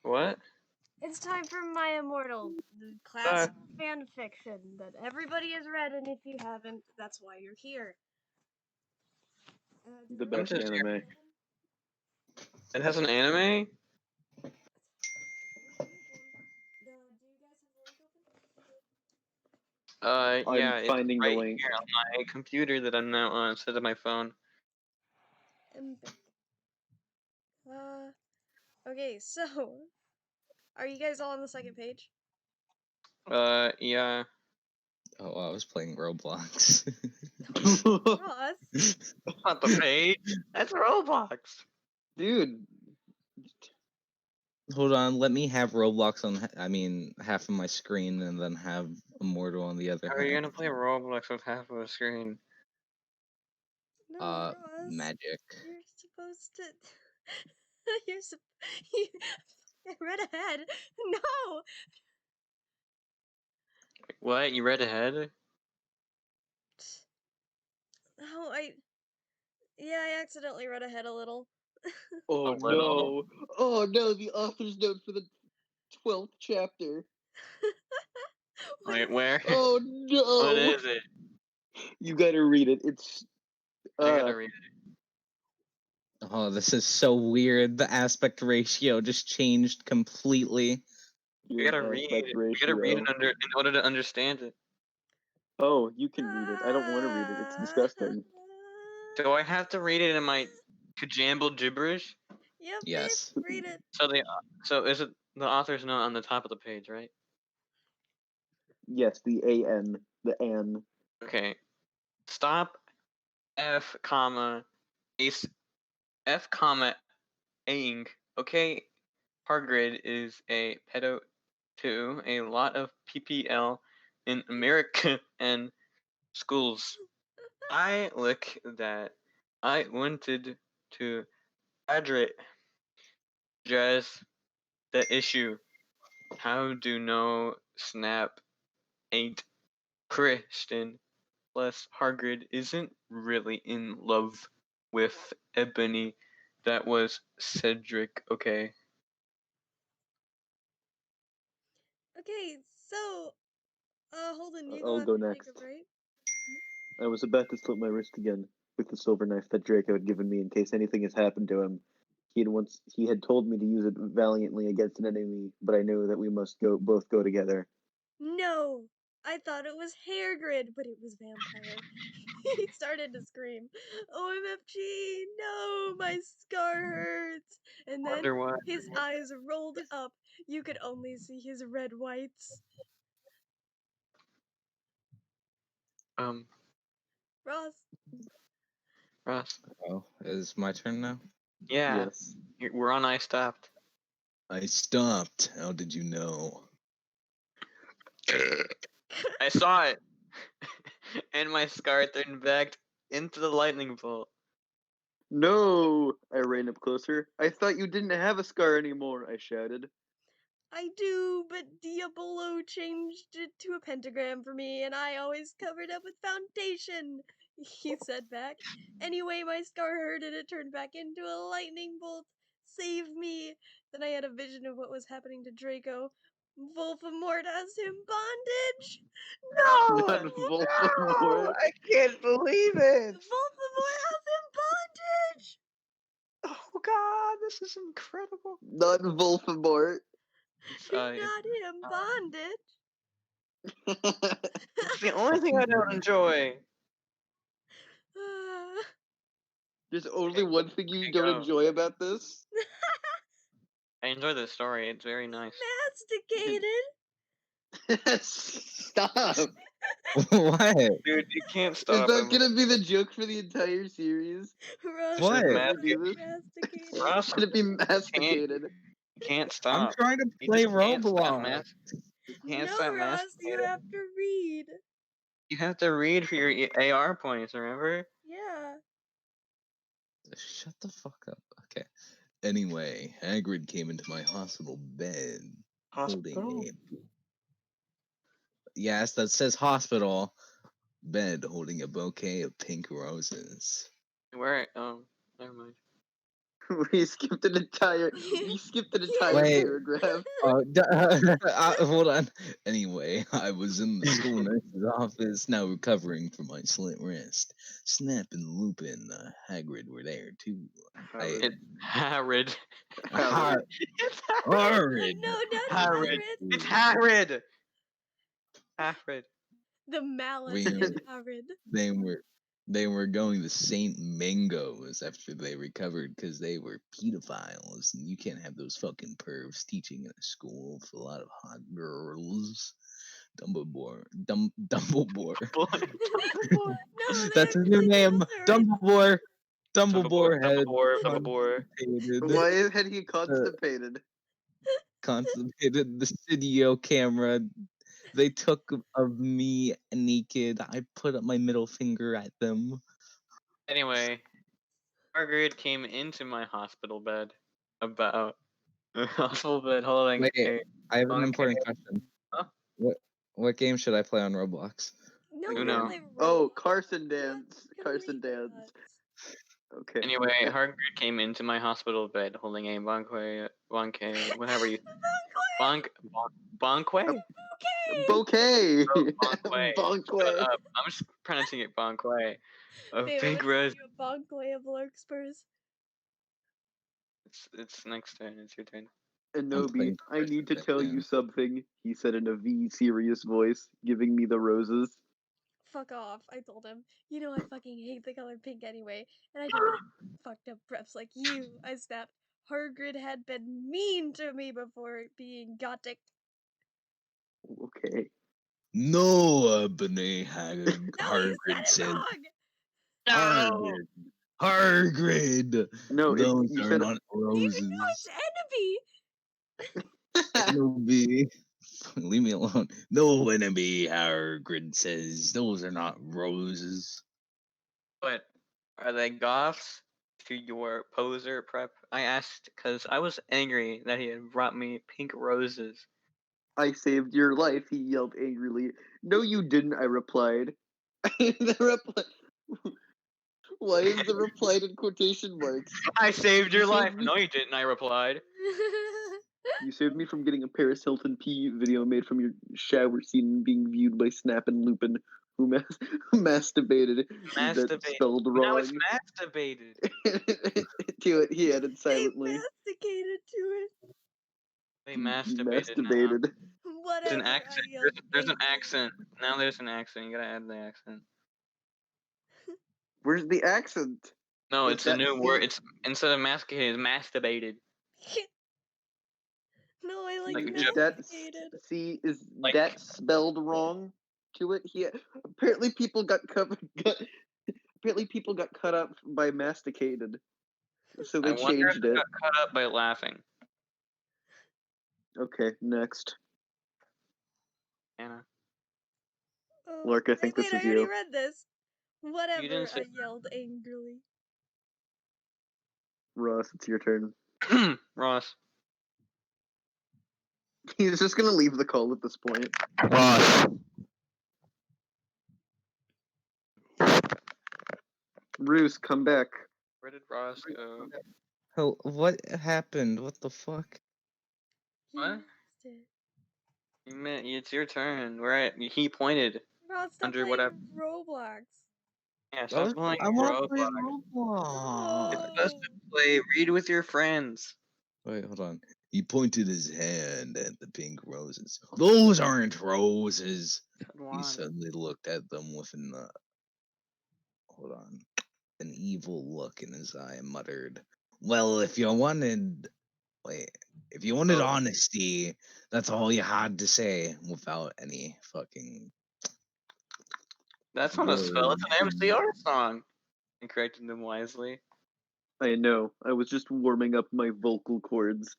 What? It's time for my Immortal, the classic fan fiction that everybody has read, and if you haven't, that's why you're here. The best anime. It has an anime? Yeah, I'm finding it's the right link. here on my computer that I'm now on instead of my phone. Okay, so, are you guys all on the second page? Yeah. Oh, I was playing Roblox. Ross? Not the page. That's Roblox. Dude. Hold on, let me have Roblox on, half of my screen and then have Immortal on the other How are you half. gonna play Roblox with half of a screen? No, Ross. Magic. You're supposed to... I read ahead. No! What? You read ahead? No, Yeah, I accidentally read ahead a little. Oh A little? no. Oh no, the author's note for the 12th chapter. Wait, where? Oh no. What is it? You gotta read it. It's I gotta read it. Oh, this is so weird. The aspect ratio just changed completely. We gotta read it. We gotta read it in order to understand it. Oh, you can read it. I don't want to read it. It's disgusting. Do I have to read it in my kajambled gibberish? Yep, Yes. babe, read it. So is it the author's note on the top of the page, right? Yes, the AN. The AN. Okay. Stop F comma F comma Aing. Okay. Hargrid is a pedo to a lot of PPL in America and schools. I look that I wanted to address the issue. How do no snap ain't Christian? Plus, Hargrid isn't really in love with Ebony. That was Cedric, okay? Okay, so, Holden, you I'll go go after next. Jacob, right? I was about to slit my wrist again with the silver knife that Draco had given me in case anything has happened to him. He had told me to use it valiantly against an enemy, but I knew that we must both go together. No! I thought it was Hairgrid, but it was Vampire. He started to scream, OMFG, no, my scar hurts! And then Wonder why. his eyes rolled up. You could only see his red whites. Ross. Oh, is my turn now? Yeah. Yes. We're on I stopped. I stopped. How did you know? I saw it. And my scar turned back into the lightning bolt. No! I ran up closer. I thought you didn't have a scar anymore, I shouted. I do, but Diabolo changed it to a pentagram for me, and I always covered up with foundation, he said back. Anyway, my scar hurt and it turned back into a lightning bolt. Save me! Then I had a vision of what was happening to Draco. Voldemort has him bondage! No! Not Voldemort. No! I can't believe it! Voldemort has him bondage! Oh god, this is incredible. Not Voldemort. Not him bondage! It's the only thing I don't enjoy. There's only one thing you don't enjoy about this? I enjoy this story. It's very nice. Masticated! Stop! What? Dude, you can't stop Is that him. gonna be the joke for the entire series? Ross, What? masticated. Ross, It's gonna be masticated. You can't stop. I'm trying to play Roblox. You can't No, stop Ross, you masticating. have to read. You have to read for your AR points, remember? Yeah. Shut the fuck up. Okay. Anyway, Hagrid came into my hospital bed holding a... Yes, that says hospital bed holding a bouquet of pink roses. Where? Oh, never mind. We skipped an entire Wait. paragraph. Hold on. Anyway, I was in the school nurse's office, now recovering from my slit wrist. Snap and Lupin, Hagrid were there too. Howard. It's Harrid. Howard. It's Harrid. No, not Harrid. Hagrid. It's Harrid. Harrid. The malice We in were- Hagrid. They were going to St. Mango's after they recovered because they were pedophiles, and you can't have those fucking pervs teaching in a school with a lot of hot girls. Dumbledore. Dumbledore. No, That's his new name. Dumbledore. Dumbledore had constipated Why had he constipated? the studio camera. They took of me naked. I put up my middle finger at them. Anyway, Margaret came into my hospital bed holding Wait, a I have an Okay. important question. Huh? What game should I play on Roblox? No, Uno. we don't play Oh, Roblox. Carson dance. Come Carson read dance. us. Okay. Anyway, Margaret came into my hospital bed holding a bonquet, whatever you bonquet. Bouquet. Bonquet. Bonquet. I'm just pronouncing it bonquet. A Babe, big I'm rose. you a bonquet of larkspurs. It's next turn. It's your turn. Anobi, playing I need to Carson tell dance. you something, he said in a serious voice, giving me the roses. Fuck off, I told him. You know I fucking hate the color pink anyway, and I don't like fucked up preps like you. I snapped. Hagrid had been mean to me before being gothic. Okay. No, Benet No, you Hagrid said it said. wrong! Hagrid. No, Those you are said not roses. No, it's enemy! Enemy. Leave me alone. No enemy, Hagrid says. Those are not roses. But are they goths to your poser prep? I asked because I was angry that he had brought me pink roses. I saved your life, he yelled angrily. No, you didn't, I replied. The reply. Why is the reply in quotation marks? I saved your You life. saved me. No, you didn't. I replied. You saved me from getting a Paris Hilton pee video made from your shower scene being viewed by Snap and Lupin, who masturbated. That Masturbate. spelled Now wrong. it's masturbated. To it, he added They silently. masticated to it. They He masturbated. Now. masturbated. There's Whatever. an accent. I yelled There's an angrily. accent. Now there's an accent. You gotta add the accent. Where's the accent? No, Is it's a that new C? word. It's instead of masticated, it's masturbated. No, I like Like Is that masticated. C? Is Like- that spelled wrong? To it, he apparently people got apparently people got cut up by masticated, so they I wonder if changed they it. got cut up by laughing. Okay, next. Anna. Oh, Lark, I think wait, this I is already you. read this. Whatever, didn't say I yelled angrily. Ross, it's your turn. Ross. He's just gonna leave the call at this point. Ross. Bruce, come back. Where did Ross go? Oh, what happened? What the fuck? You What? missed it. You meant it's your turn. Where he pointed. Rod, stop Under playing whatever. Roblox. Yeah, stop playing I want to play Roblox. Roblox. It's supposed to play. Read with your friends. Wait, hold on. He pointed his hand at the pink roses. Those aren't roses. He suddenly looked at them with an hold on, an evil look in his eye and muttered, "Well, if you wanted honesty, that's all you had to say without any fucking." That's not a spell. It's an words. MCR song. I corrected them wisely. I know. I was just warming up my vocal cords.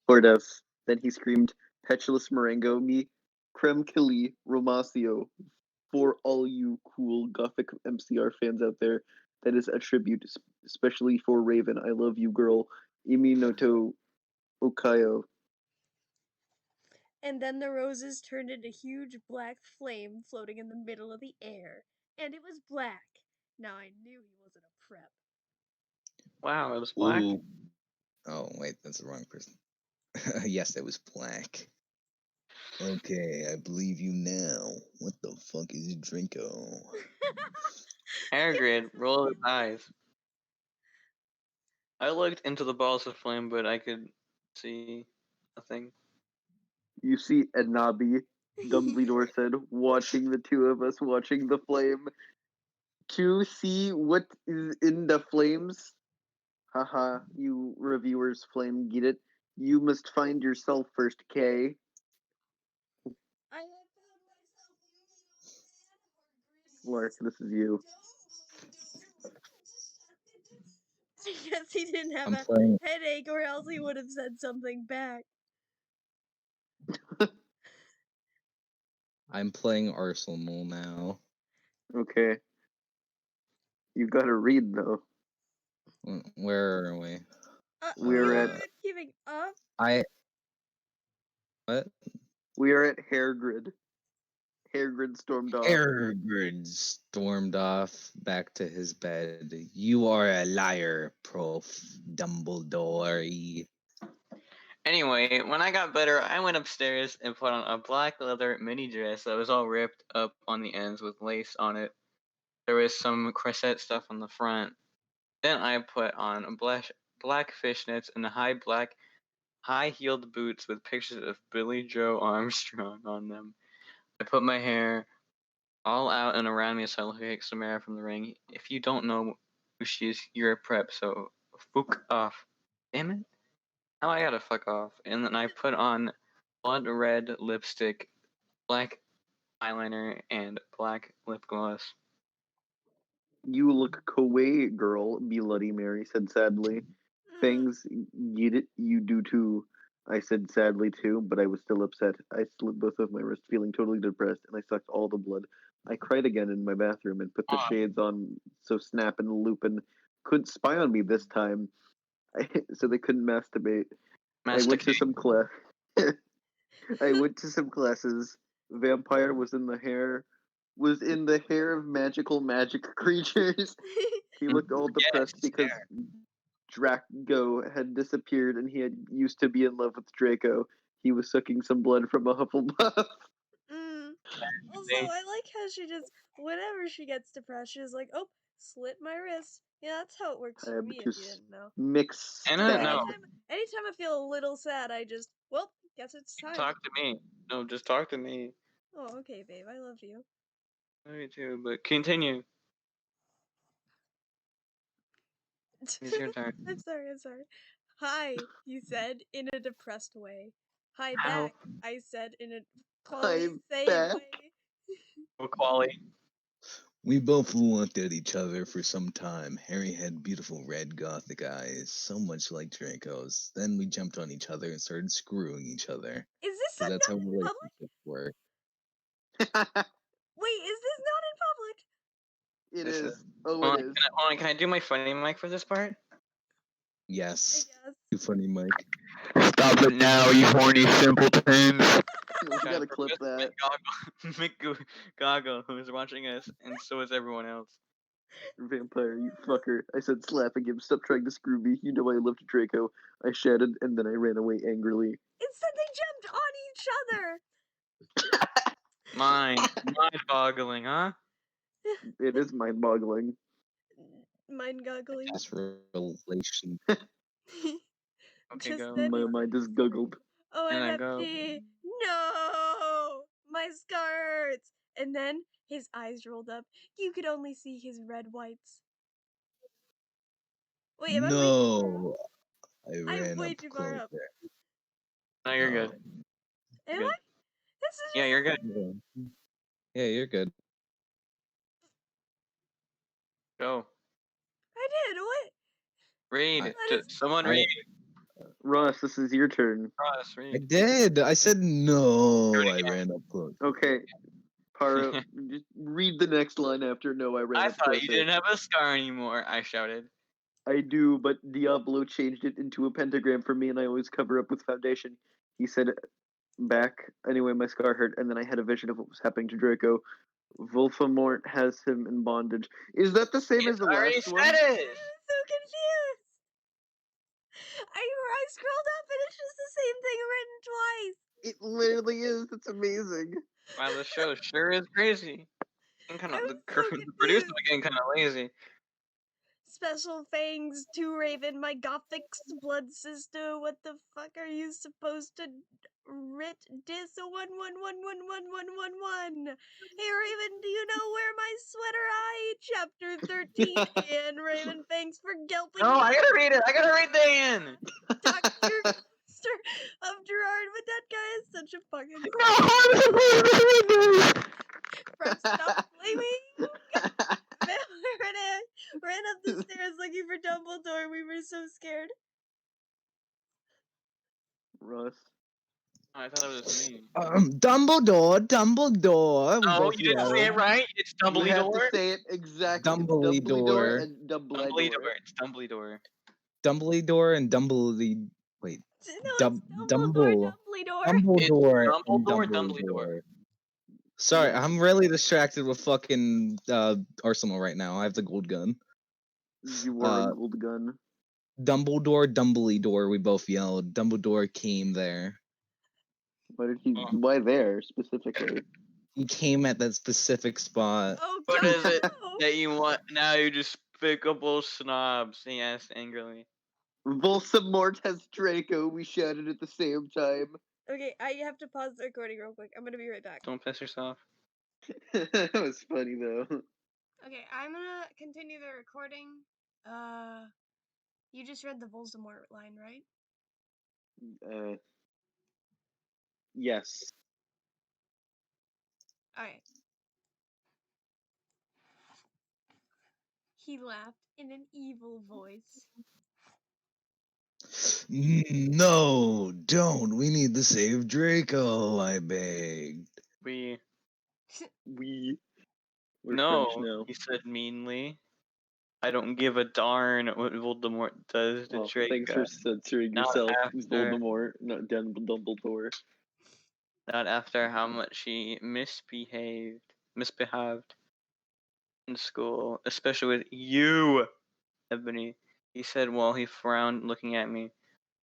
Cordes. Then he screamed, Petulous Marengo, me, Creme Killy, Romasio. For all you cool Gothic MCR fans out there, that is a tribute, especially for Raven. I love you, girl. Imi Noto Okayo. And then the roses turned into huge black flame floating in the middle of the air. And it was black. Now I knew he wasn't a prep. Wow, it was black. Ooh. Oh, wait, that's the wrong person. Yes, it was black. Okay, I believe you now. What the fuck is Drinko? Hagrid rolled his eyes. I looked into the balls of flame, but I could see nothing. You see Enabi, Dumbledore said, watching the two of us watching the flame. To see what is in the flames. Haha, you reviewers flame get it. You must find yourself first, Kay. I have found myself a Lark, this is you. I guess he didn't have I'm a playing. headache, or else he would have said something back. I'm playing Arsenal now. Okay. You gotta read, though. Where are we? We're You at weren't keeping up? What? we are at Hairgrid. Hairgrid stormed off. Aragorn stormed off back to his bed. You are a liar, Prof. Dumbledore. Anyway, when I got better, I went upstairs and put on a black leather mini dress that was all ripped up on the ends with lace on it. There was some corset stuff on the front. Then I put on black fishnets and high-heeled boots with pictures of Billy Joe Armstrong on them. I put my hair all out and around me so I look like Samara from The Ring. If you don't know who she is, you're a prep, so fuck off. Damn it. Now I gotta fuck off. And then I put on blood red lipstick, black eyeliner, and black lip gloss. You look kawaii, girl, Bloody Mary said sadly. Things get it, you do too. I said sadly too, but I was still upset. I slit both of my wrists, feeling totally depressed, and I sucked all the blood. I cried again in my bathroom and put the shades on so Snap and Lupin couldn't spy on me this time, so they couldn't masturbate. I went to some class. I went to some classes. Vampire was in the hair of magical magic creatures. He looked all depressed because Draco had disappeared and he had used to be in love with Draco. He was sucking some blood from a Hufflepuff. Also, I like how she just, whenever she gets depressed, she's like, oh, slit my wrist. Yeah, that's how it works for me, if you didn't know. Mix Anna, that. no. Anytime I feel a little sad, I just, well, guess it's time. Talk to me. No, just talk to me. Oh, okay, babe, I love you. Love you too, but continue. It's your turn. I'm sorry. Hi, you said in a depressed way. Hi Ow. back, I said in a quality I'm same back. way. Oh, quality. We both looked at each other for some time. Harry had beautiful red gothic eyes, so much like Draco's. Then we jumped on each other and started screwing each other. Is this Because that's how not in public? relationships work. Wait, is this not in public? It This is. is- Oh, Hold it on, is. can I do my funny mic for this part? Yes. I guess. You funny, Mike. Stop it now, you horny simpletons. We gotta clip that. Goggle, who's watching us, and so is everyone else. Vampire, you fucker. I said, slapping him. Stop trying to screw me. You know I loved Draco. I shouted, and then I ran away angrily. Instead, they jumped on each other. Mind-boggling, huh? It is mind-boggling. Mind goggling. Just relation. Okay, Just go. then My mind is guggled. And then go. OMFG. No! My skirts! And then his eyes rolled up. You could only see his red whites. Wait, am I way too No. I I'm ran way up too far up. closer. No, you're good. Am Good. I? This is Yeah, you're good. Yeah, you're good. Go. I did. What? Read. That is- Someone read. Ross, this is your turn. Ross, I read. did. I said no. Do it I again. ran up close. Okay. Paro, just read the next line after no, I ran I up thought closer. you didn't have a scar anymore, I shouted. I do, but Diablo changed it into a pentagram for me, and I always cover up with foundation. He said back. Anyway, my scar hurt, and then I had a vision of what was happening to Draco. Vlodemort has him in bondage. Is that the same as the I already last one? said it! I'm so confused. I scrolled up and it's just the same thing written twice. It literally is. It's amazing. Wow, the show sure is crazy. And I was the so producers confused. are getting kind of lazy. Special Fangs, 2 Raven, my Gothic blood sister. What the fuck are you supposed to writ dis 11111111? Hey Raven, do you know where my sweater I? Chapter 13 and Raven, thanks for gelping No, me. I gotta read it. I gotta read the end. Dr. Master of Gerard, but that guy is such a fucking Prep, stop blaming. ran up the stairs looking for Dumbledore. We were so scared. Russ. I thought it was me. Dumbledore. We No, both you didn't say it yelled. right. It's You have to Dumbledore. say it exactly. It's Dumbledore. Dumbledore and Dumbledore. Dumbledore. It's Dumbledore. Dumbledore and Dumbledore. Wait. No, Dum- it's Dumble. Dumbledore. Dumbledore It's and Dumbledore. Dumbledore. Sorry, I'm really distracted with fucking Arsenal right now. I have the gold gun. You were a gold gun. Dumbledore, we both yelled. Dumbledore came there. Why there specifically? He came at that specific spot. Oh, What go, is it go. that you want? Now you despicable snobs. He asked angrily. Vlodemort has Draco. We shouted at the same time. Okay, I have to pause the recording real quick. I'm gonna be right back. Don't piss yourself. That was funny though. Okay, I'm gonna continue the recording. You just read the Voldemort line, right? Yes. Alright. He laughed in an evil voice. No, don't. We need to save Draco, I begged. We're French now. he said meanly. I don't give a darn what Voldemort does to Draco. Thanks for censoring Not yourself, after- Voldemort, not Dumbledore. Not after how much he misbehaved in school, especially with you, Ebony. He said while he frowned, looking at me.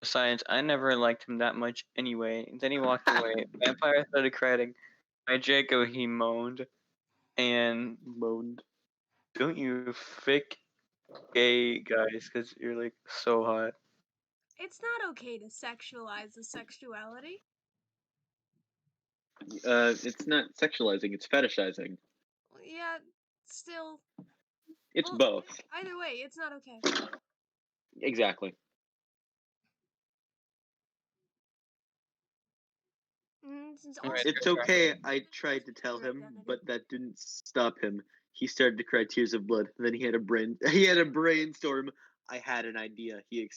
Besides, I never liked him that much anyway. Then he walked away. Vampire started crying. My Draco, he moaned. And don't you fake gay guys, because you're like so hot. It's not okay to sexualize the sexuality. It's not sexualizing, it's fetishizing. Yeah, still. It's Well, both. Either way, it's not okay. Exactly. It's okay, I tried to tell him, but that didn't stop him. He started to cry tears of blood. Then he had a brainstorm. I had an idea. He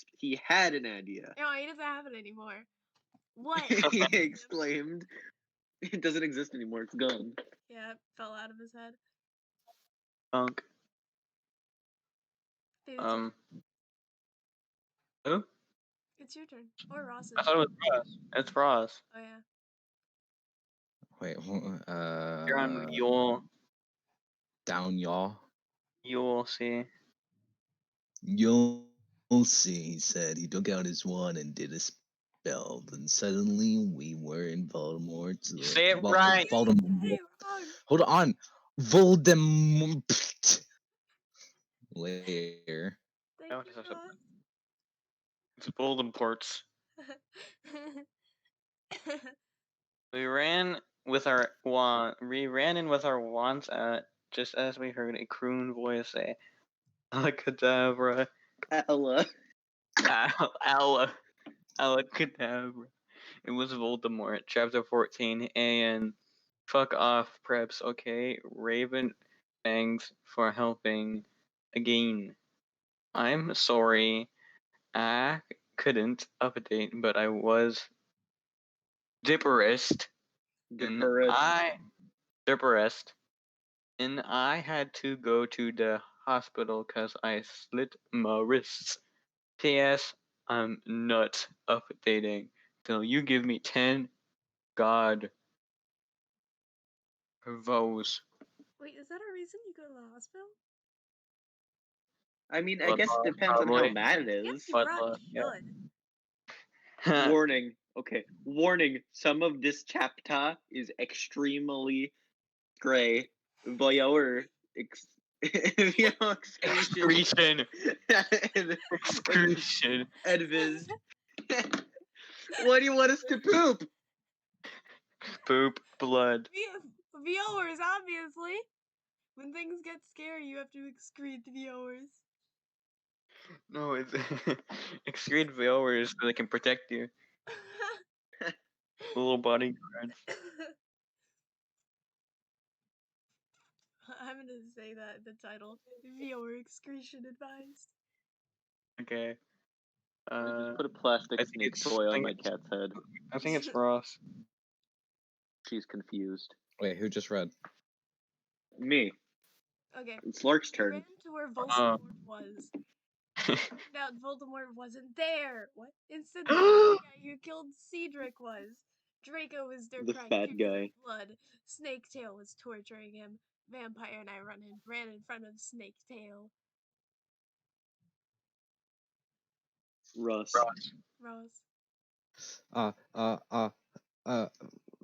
had an idea. No, he doesn't have it anymore. What? He exclaimed. It doesn't exist anymore. It's gone. Yeah, it fell out of his head. Punk. Who? It's your turn. Or Ross's. I thought it was Ross. It's Ross. Oh yeah. Wait, You're on Yule. Down, y'all. You'll see. You'll see, he said. He took out his wand and did a spell. Then suddenly we were in Voldemort. Say it right. Voldemort. Hold on. Voldemort. Later. Thank you, Ross. It's Voldemort's. We ran in with our wands out, just as we heard a croon voice say, "Alakadabra." Ella. Alakadabra. It was Voldemort, chapter 14, and fuck off, preps, okay? Raven, thanks for helping again. I'm sorry, I couldn't update, but I was Dipperest, and I had to go to the hospital cause I slit my wrists. P.S. I'm not updating till you give me 10 God vows. Wait, is that a reason you go to the hospital? I mean, I guess it depends on how Probably. mad it Yes, is. you But, probably yeah. should. Warning. Okay. Warning. Some of this chapter is extremely gray. Viower Excretion. and Excretion. Viz. What do you want us to poop? Poop. Blood. Viewers, obviously. When things get scary, you have to excrete the viewers. No, it's excrete viewers so they can protect you. Little bodyguards. I'm gonna say that the title, viewer excretion advised. Okay. I just put a plastic I think snake it's- toy I on think my it's- cat's head. I think it's Ross. She's confused. Wait, who just read? Me. Okay. It's Lark's We turn. ran to where Voldemort was. Turned out Voldemort wasn't there. What? Instead, the guy who killed Cedric was. Draco was there The crying fat tears guy. of blood. Snaketail was torturing him. Vampire and I ran in front of Snaketail. Russ. Ross.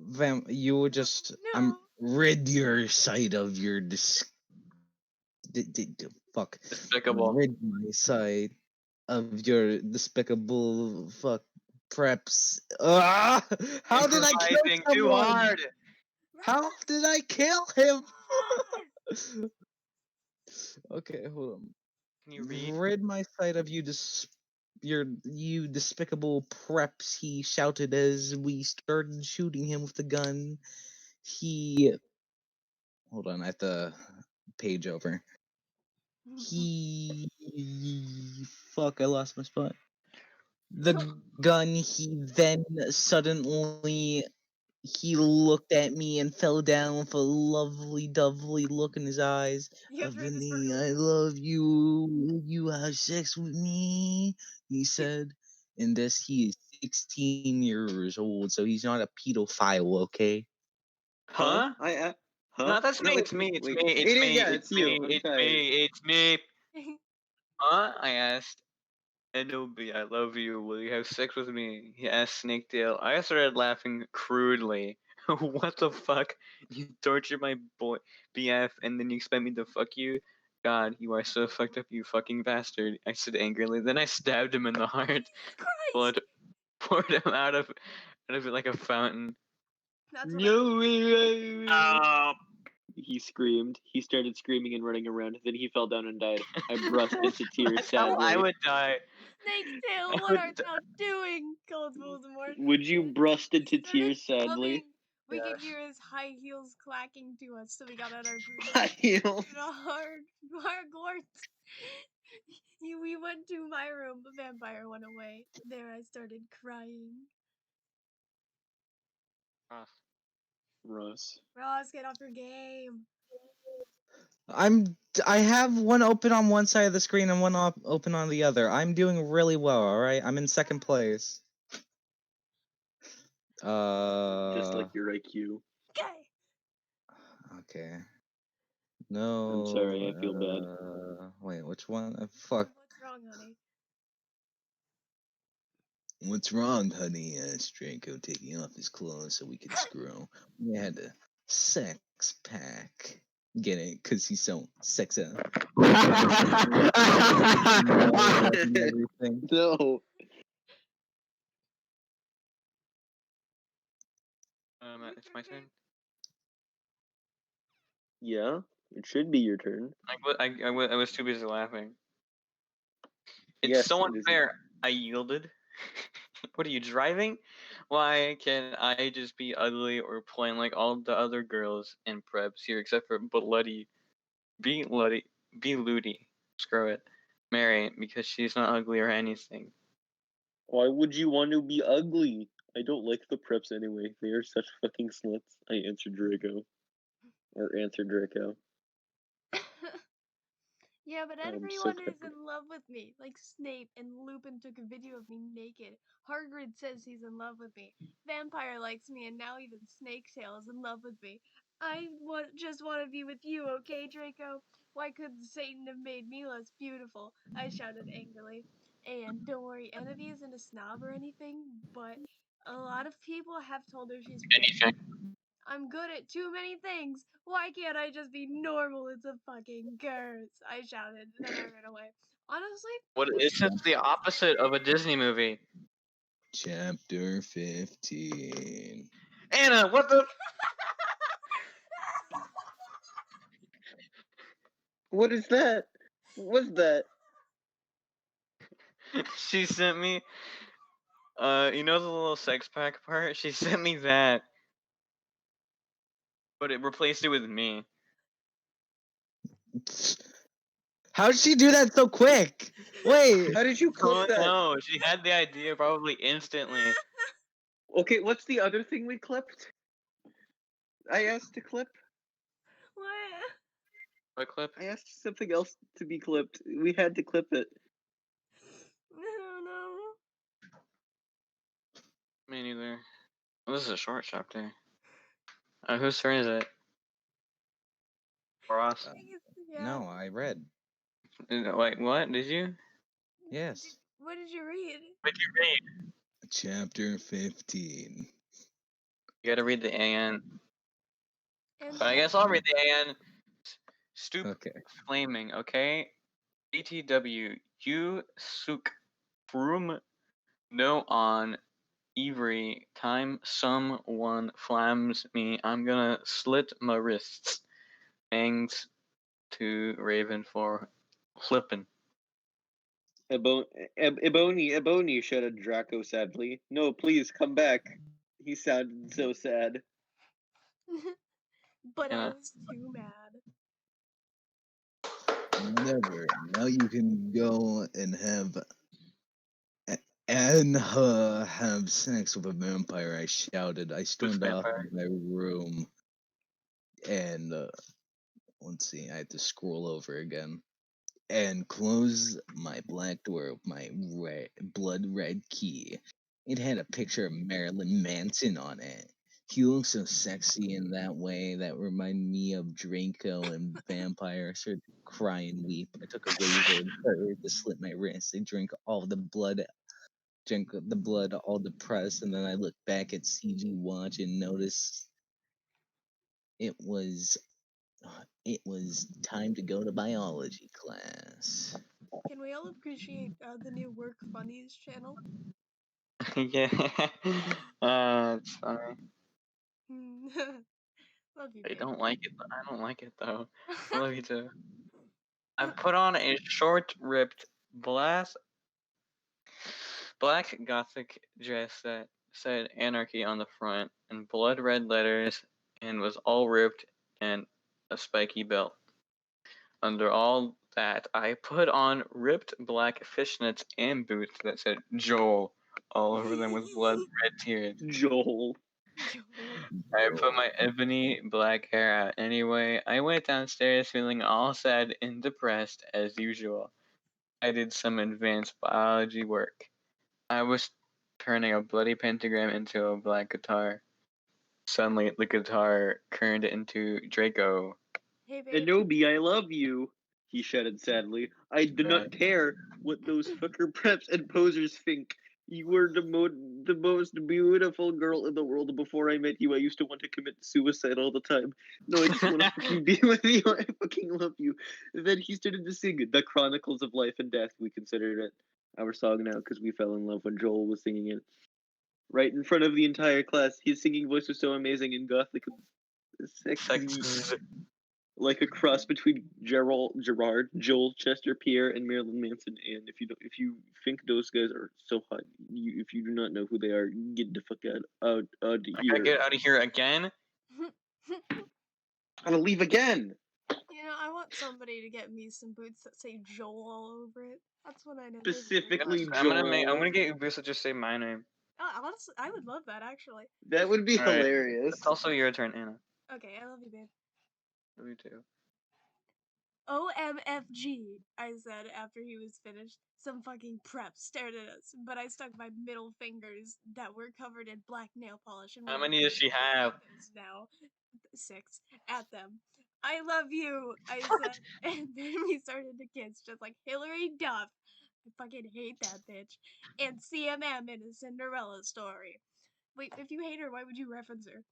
Vam, you would just No. rid your sight of your fuck. Despicable. Rid my sight of your despicable fuck preps. How did I kill Improvising too someone? hard. How did I kill him? Okay, hold on. Can you read? Rid my sight of you you despicable preps, he shouted as we started shooting him with the gun. Hold on, I have to page over. Fuck, I lost my spot. The gun, he then suddenly he looked at me and fell down with a lovely dovely look in his eyes. You have to read this for Ebony, real. I love you. Will you have sex with me? He said. And this, he is 16 years old, so he's not a pedophile, okay? Huh? Huh? No, that's me. No, It's me. It's wait. me. It's me. Yeah, It's you. me. I'm It's sorry. me. It's me. Huh? I asked. Anobi, I love you. Will you have sex with me? He asked Snaketail. I started laughing crudely. What the fuck? You tortured my boy BF and then you expect me to fuck you? God, you are so fucked up, you fucking bastard. I said angrily. Then I stabbed him in the heart. Christ! Blood poured him out of it like a fountain. That's what No! He screamed. He started screaming and running around. Then he fell down and died. I burst into tears That's how I sadly. would die. Snaketail, what art thou doing? Called Voldemort. Would you burst into He started tears sadly? humming. We could Yes. hear his high heels clacking to us, so we got out our boots. High heels. Hogwarts. We went to my room. The vampire went away. There I started crying. Russ. Ross, get off your game. I have one open on one side of the screen and one open on the other. I'm doing really well, alright? I'm in second place. Just like your IQ. Okay. Okay. No. I'm sorry, I feel bad. Wait, which one? Fuck. What's wrong, honey? What's wrong, honey? Asked Draco, taking off his clothes so we could screw. We had a sex pack. Get it? Because he's so sexy. Everything. No. It's my turn. Yeah, it should be your turn. I was too busy laughing. It's Yes, so it is. unfair. I yielded. What are you driving? Why can't I just be ugly or plain like all the other girls in preps here except for Bloody? Be Ludi. Screw it. Mary, because she's not ugly or anything. Why would you want to be ugly? I don't like the preps anyway. They are such fucking sluts. I answered Draco. Yeah, but I'm so everyone is clever. in love with me. Like Snape and Lupin took a video of me naked. Hagrid says he's in love with me. Vampire likes me, and now even Snaketail is in love with me. I just want to be with you, okay, Draco? Why couldn't Satan have made me less beautiful? I shouted angrily. And don't worry, Envy isn't a snob or anything, but a lot of people have told her she's pretty. Anything. I'm good at too many things. Why can't I just be normal as a fucking curse? I shouted, then I ran away. Honestly, What is it the opposite of a Disney movie? Chapter 15. Anna, what the? What is that? What's that? She sent me. You know the little sex pack part? She sent me that, but it replaced it with me. How'd she do that so quick? Wait. How did you clip that? No, she had the idea probably instantly. Okay, what's the other thing we clipped? I asked to clip. what? What clip? I asked something else to be clipped. We had to clip it. I don't know. Me neither. Well, this is a short chapter. Whose turn is it? For us? Yeah. No, I read. Wait, what? Did you? Yes. What did you read? What did you read? Chapter 15. You gotta read the AN. And But I guess I'll read the AN. Stoop Okay. flaming, okay? BTW, you sook froom no on Ivory time someone flams me, I'm gonna slit my wrists. Thanks to Raven for flipping. Ebony, shouted Draco sadly. No, please, come back. He sounded so sad. but I Yeah. was too mad. Whatever. Now you can go and have have sex with a vampire, I shouted. I stormed off vampire? my room and let's see, I had to scroll over again. And close my black door with my blood red key. It had a picture of Marilyn Manson on it. He looked so sexy in that way that reminded me of Draco and Vampire. I started to cry and weep. I took a razor and started to slit my wrist. I drank the blood all depressed, and then I looked back at CG Watch and noticed it was time to go to biology class. Can we all appreciate the new Work Funnies channel? Yeah. It's funny. Love you, I babe. don't like it. I don't like it though. I love you too. I put on a short ripped black gothic dress that said anarchy on the front in blood red letters and was all ripped and a spiky belt. Under all that, I put on ripped black fishnets and boots that said Joel all over them with blood red tears. Joel. I put my ebony black hair out anyway. I went downstairs feeling all sad and depressed as usual. I did some advanced biology work. I was turning a bloody pentagram into a black guitar. Suddenly, the guitar turned into Draco. Hey, babe. Anobi, I love you, he shouted sadly. I do not care what those fucker preps and posers think. You were the most beautiful girl in the world. Before I met you, I used to want to commit suicide all the time. No, I just want to fucking be with you. I fucking love you. Then he started to sing The Chronicles of Life and Death. We considered it our song now because we fell in love when Joel was singing it. Right in front of the entire class. His singing voice was so amazing and gothic and sexy. Like a cross between Gerard, Joel Chester Pierre, and Marilyn Manson. And if you think those guys are so hot, if you do not know who they are, get the fuck out I gotta get out of here again. I'm gonna leave again. You know, I want somebody to get me some boots that say Joel all over it. That's what I know. Specifically, I'm Joel. gonna get you boots that just say my name. Honestly, I would love that actually. That would be hilarious. It's also your turn, Anna. Okay, I love you, babe. Love you too. OMFG, I said after he was finished. Some fucking prep stared at us, but I stuck my middle fingers that were covered in black nail polish and How many does she have? now 6 at them. I love you, I said. And then we started to kiss, just like Hillary Duff. I fucking hate that bitch. And CMM in a Cinderella story. Wait, if you hate her, why would you reference her?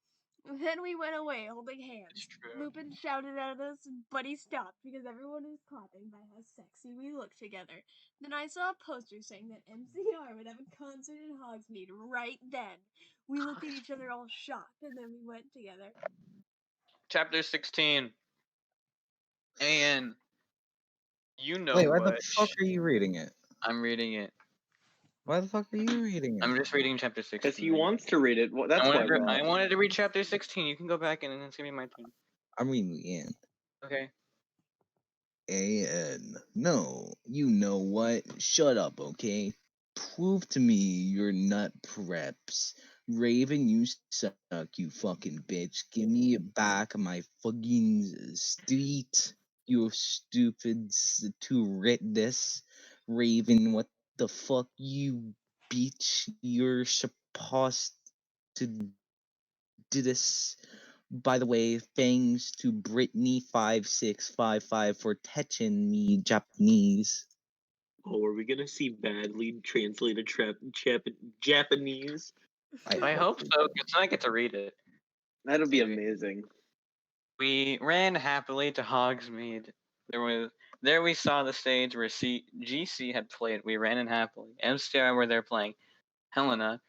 Then we went away, holding hands. It's true. Lupin shouted at us, but he stopped because everyone was clapping by how sexy we looked together. Then I saw a poster saying that MCR would have a concert in Hogsmeade right then. We looked at each other all shocked, and then we went together. Chapter 16. And you know Wait, why what? the fuck are you reading it? I'm reading it. Why the fuck are you reading it? I'm just reading chapter 16. Because he wants to read it. Well, that's why. I wanted to read chapter 16. You can go back and then it's gonna be my turn. I'm reading the end. Okay. And no, you know what? Shut up, okay? Prove to me you're nut preps. Raven, you suck, you fucking bitch. Give me back my fucking street, you stupid to read this. Raven, what the fuck, you bitch? You're supposed to do this. By the way, thanks to Brittany5655 for teaching me Japanese. Oh, are we gonna see badly translated Japanese? I hope so, because I get to read it. That'll be Maybe. amazing. We ran happily to Hogsmeade. There we saw the stage where GC had played. We ran in happily. MCR were there playing. Helena,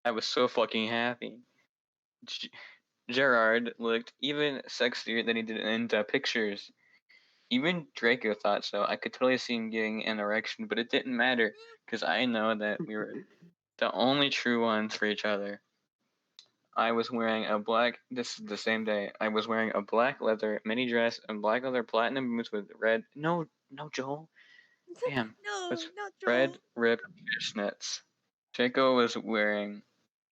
I was so fucking happy. Gerard looked even sexier than he did in the pictures. Even Draco thought so. I could totally see him getting an erection, but it didn't matter, because I know that we were the only true ones for each other. I was wearing this is the same day, I was wearing a black leather mini dress and black leather platinum boots with red, no, Joel. Damn. No, With not red Joel. ripped fishnets. Draco was wearing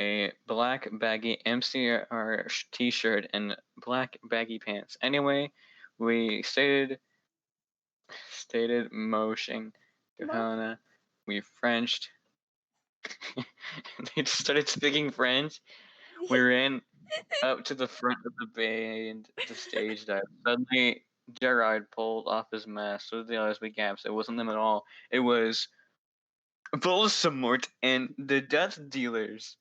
a black baggy MCR t-shirt and black baggy pants. Anyway, we stated motion to Helena. We Frenched. They just started speaking French. We ran up to the front of the band to stage dive. Suddenly, Gerard pulled off his mask. So did the others with gaps. It wasn't them at all. It was Vlodemort and the Death Dealers.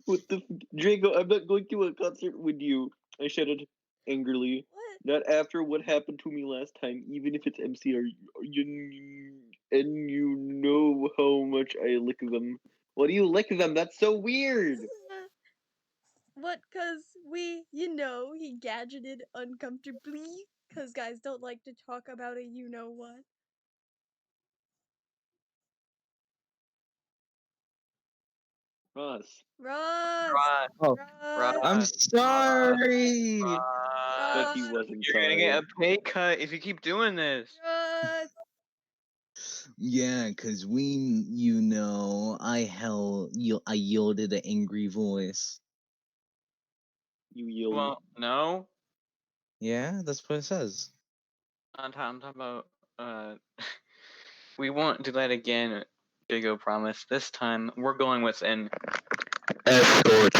What the Draco? I'm not going to a concert with you. I shouted angrily. What? Not after what happened to me last time, even if it's MCR. And you know how much I lick them. Why do you lick them? That's so weird. What? Cause he gadgeted uncomfortably. Cause guys don't like to talk about a you-know-what. Ross. Ross! Oh, Ross! I'm sorry. But he wasn't You're gonna get sorry. a pay cut if you keep doing this. Ross! Yeah, cause I yielded an angry voice. You yield. Well, no. Yeah, that's what it says. I'm talking about, we won't do that again, Digo promise. This time, we're going with an escort.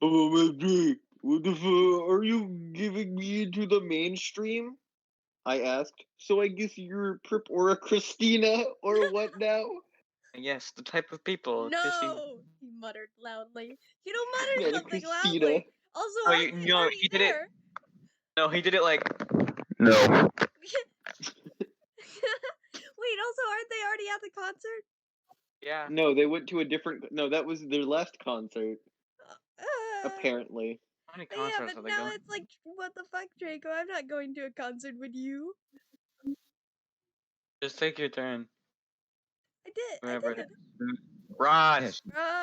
Oh my god, what the fuck? Are you giving me into the mainstream? I asked. So I guess you're a Prip or a Christina, or what now? Yes, the type of people. Christine. No! He muttered loudly. You don't mutter Not a something Christina. loudly! Also, Oh, aren't they already he did it. there? No, he did it like. No. Wait, also, aren't they already at the concert? Yeah. No, they went to a different. No, that was their last concert, apparently. How many Yeah, concerts but are they now going? it's like, what the fuck, Draco? I'm not going to a concert with you. Just take your turn. I did. Wherever I it did. is. Ross. Yeah,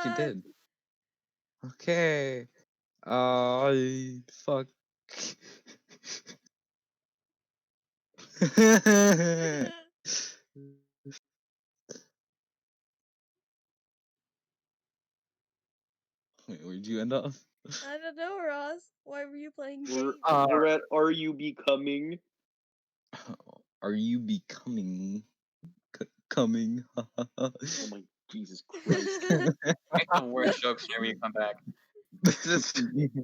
she Ross! did. Okay. Fuck. Wait, where'd you end up? I don't know, Ross. Why were you playing We're, games? we're at Are You Becoming? Are you becoming coming? Oh my Jesus Christ. Make some worse jokes whenever you come back.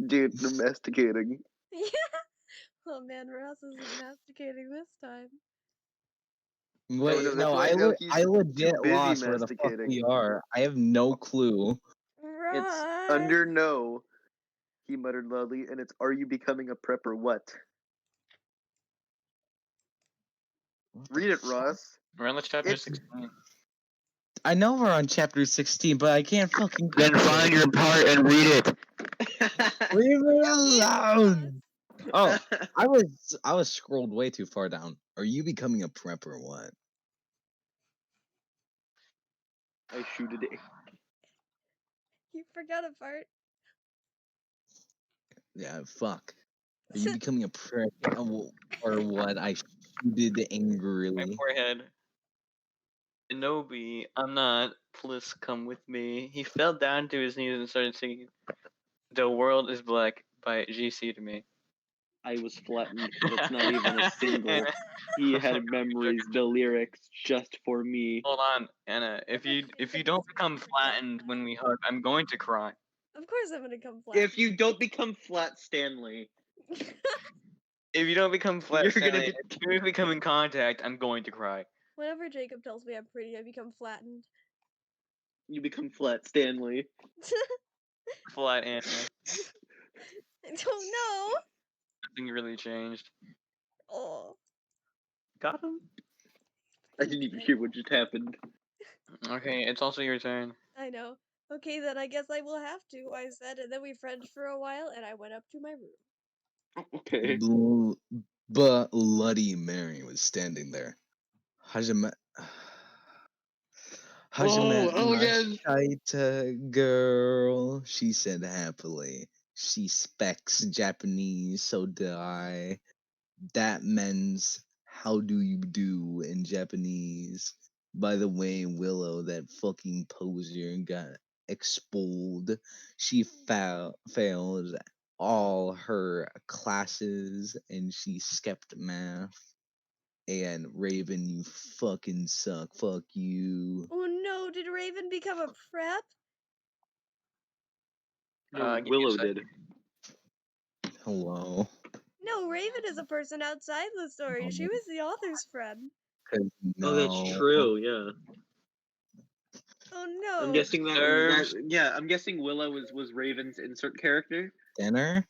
Dude, domesticating. Yeah. Oh man, Ross isn't masticating this time. Wait, because no, I feel like I he's legit too busy lost where the fuck masticating. we are. I have no clue. Ross. It's under no. He muttered loudly, and it's "Are you becoming a prep or what?" What the Read it, fuck? Ross. We're on the chapter It's- 16. I know we're on chapter 16, but I can't fucking. Then find your part and read it. Leave me alone. Oh, Ross. I was scrolled way too far down. Are you becoming a prep or what? I shoot it. You forgot a part. Yeah, fuck. Are you becoming a prep or what? I shooted My angrily. forehead. Shinobi, I'm not. Please come with me. He fell down to his knees and started singing "The World Is Black" by GC to me. I was flattened. That's not even a single. He had memories, the lyrics just for me. Hold on, Anna. If you don't become flattened when we hug, I'm going to cry. Of course I'm gonna come flat. If you don't become Flat Stanley, If you don't become flat, You're gonna Stanley, get- if we become in contact, I'm going to cry. Whenever Jacob tells me I'm pretty, I become flattened. you become Flat Stanley. Flat Anna. I don't know. Nothing really changed. Oh. Got him. I didn't even hear what just happened. Okay, it's also your turn. I know. Okay, then I guess I will have to, I said, and then we friended for a while, and I went up to my room. Okay. But Bloody Mary was standing there. Hajime again. Mashita girl, she said happily. She specs Japanese, so do I. That means how do you do in Japanese. By the way, Willow, that fucking poser, got expelled. She failed all her classes and she skipped math. And Raven, you fucking suck. Fuck you. Oh no, did Raven become a prep? No, Give me a Willow sec. did. Hello. No, Raven is a person outside the story. She was the author's friend. Oh, that's true. Yeah. Oh no. I'm guessing Serves. yeah, I'm guessing Willow was Raven's insert character. Dinner?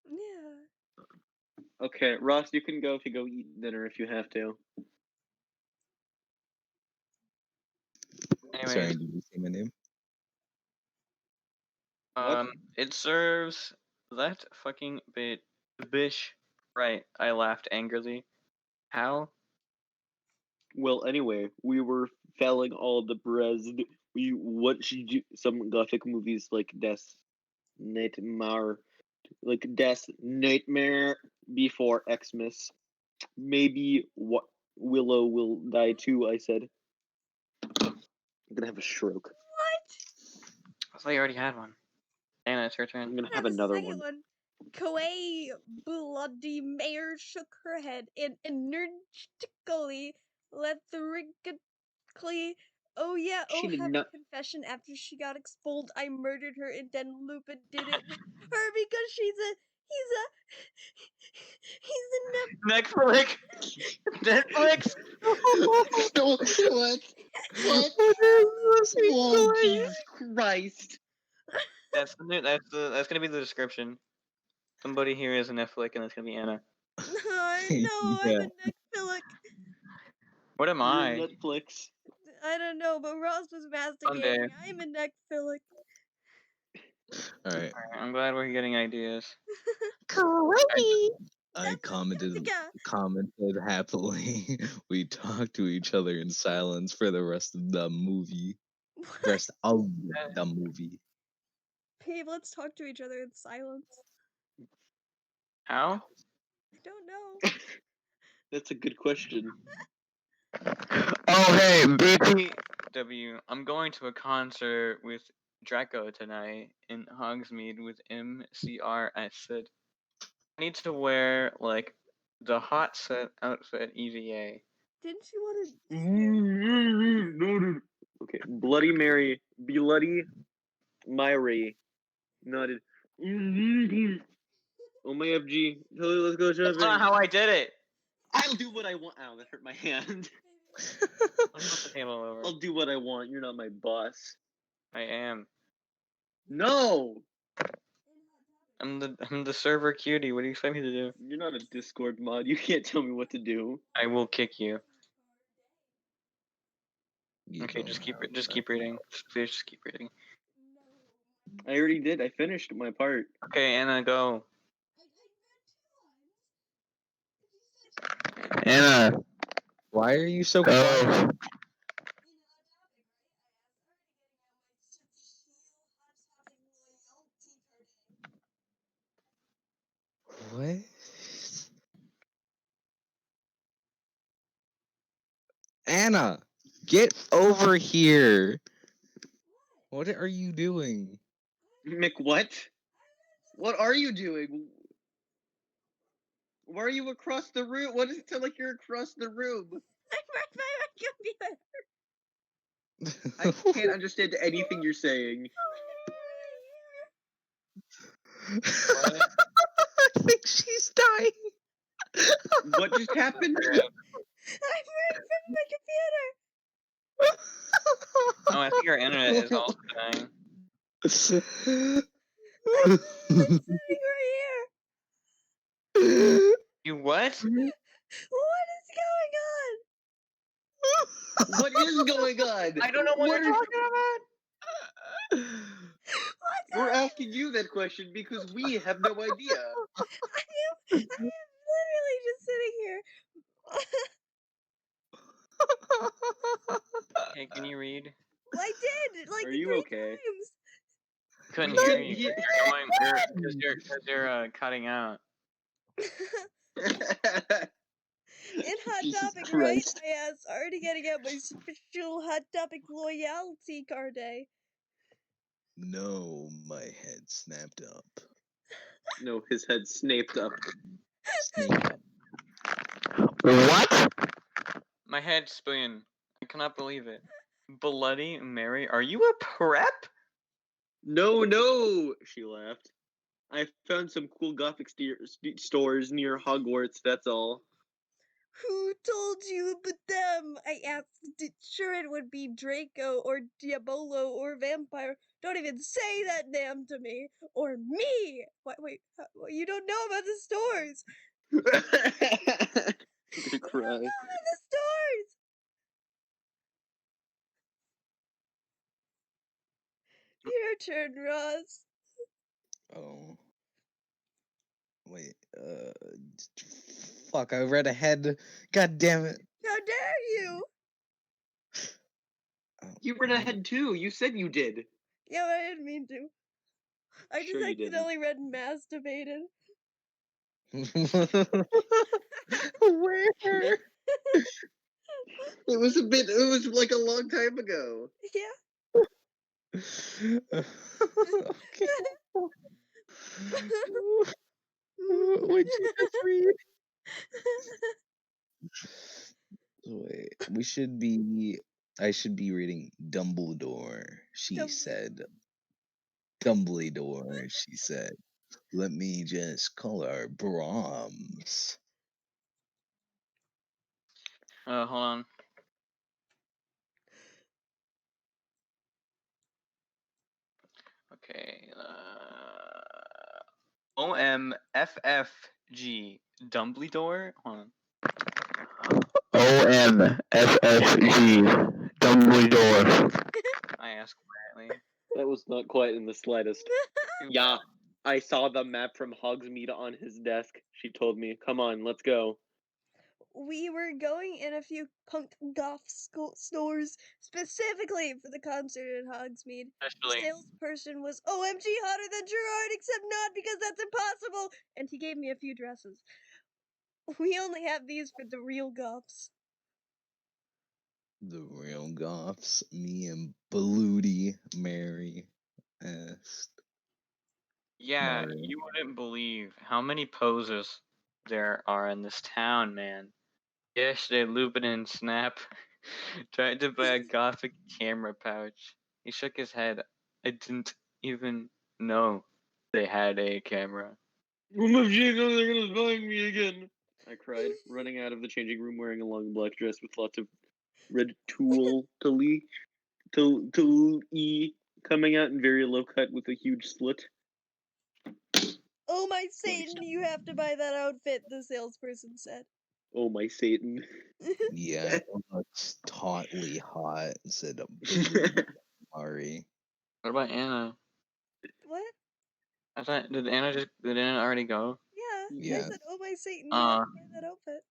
Yeah. Okay, Ross, you can go to go eat dinner if you have to. Anyways, Sorry, did you say my name? What? it serves that fucking bish. Right, I laughed angrily. How? Well, anyway, we were felling all the bread. We watched some gothic movies like Death Nightmare before Xmas. Maybe what Willow will die too. I said. I'm gonna have a stroke. What? I thought you already had one. Anna, it's your turn. I'm gonna I have have a another second one. Koei Bloody Mare shook her head and energetically lethargically. Oh yeah, She did have not. a confession after she got expelled. I murdered her and then Lupin did it with her because he's a Netflix. Netflix. What? What? Oh, Jesus Christ! That's gonna be the description. Somebody here is a Netflix, and it's gonna be Anna. no, I'm Yeah. a necrophilic. What am I? You're Netflix. I don't know, but Ross was One day. masticating. I'm a necrophilic. Alright. I'm glad we're getting ideas. I commented Jessica. happily. We talked to each other in silence for the rest of the movie. What? Rest of the movie. Babe, let's talk to each other in silence. How? I don't know. That's a good question. Oh hey, BTW. I'm going to a concert with Draco tonight in Hogsmeade with MCR. I said I need to wear like the hot set outfit EVA. Didn't you want to? No. Okay, Bloody Mary, Bloody Mary, nodded. Oh my FG. Totally, let's go That's shopping. not how I did it. I'll do what I want. Ow, that hurt my hand. Let's flip the table over. I'll do what I want. You're not my boss. I am. No! I'm the server cutie. What do you expect me to do? You're not a Discord mod. You can't tell me what to do. I will kick you. You Okay, don't just keep have it. Just that. keep reading. Please just keep reading. I already did. I finished my part. Okay, Anna, go. Anna, Why are you so go. quiet? What? Anna, get over here. What are you doing? Mick, what? What are you doing? Why are you across the room? What does it sound like you're across the room? I marked my computer. I can't understand anything you're saying. What? I think she's dying. What just happened? I marked from my computer. Oh, I think your internet is also dying. I'm sitting right here. You what? What is going on? What is going on? I don't know what you're talking about. What's We're up? asking you that question because we have no idea. I am literally just sitting here. Hey, can you read? I did like Are you 3 okay? times. Couldn't We hear couldn't you. hear- You're going. Because you're cutting out. In Hot Jesus Topic, Christ. right? I was already getting out my special Hot Topic loyalty card day. No, my head snapped up. No, his head snaped up. Snake up. What? My head spin. I cannot believe it. Bloody Mary, are you a prep? No, she laughed. I found some cool gothic stores near Hogwarts, that's all. Who told you but them? I asked. Sure, it would be Draco or Diabolo or Vampire. Don't even say that name to me. Or me. Wait, you don't know about the stores. I'm gonna You don't cry. know about the stores. Your turn, Ross. Oh. Wait, fuck, I read ahead. God damn it. How dare you? You read ahead too. You said you did. Yeah, but I didn't mean to. I Sure just you didn't. accidentally read masturbated. Where? It was like a long time ago. Yeah. Okay. What'd you just read? Wait, I should be reading Dumbledore, she said. Dumbledore, she said. Let me just call her Brahms. Hold on. Okay. OMFFG Dumbledore. Hold on. OMFFG Dumbledore. I asked quietly. That was not quite in the slightest. Yeah, I saw the map from Hogsmeade on his desk. She told me, "Come on, let's go." We were going in a few punk goth stores specifically for the concert in Hogsmeade. The Especially. salesperson was OMG hotter than Gerard, except not because that's impossible, and he gave me a few dresses. We only have these for the real goths. The real goths, me and Bloody Mary asked. Yeah, Mario. you wouldn't believe how many poses there are in this town, man. Yesterday, Lupin and Snap tried to buy a gothic camera pouch. He shook his head. I didn't even know they had a camera. they're gonna find me again. I cried, running out of the changing room wearing a long black dress with lots of red tulle coming out in very low cut with a huge slit. Oh my Satan, you have to buy that outfit, the salesperson said. Oh my Satan. Yeah, it looks tautly hot, said Ari. What about Anna? What? I thought did Anna already go? Yeah, I Yeah. said, oh my Satan, you have to buy that outfit.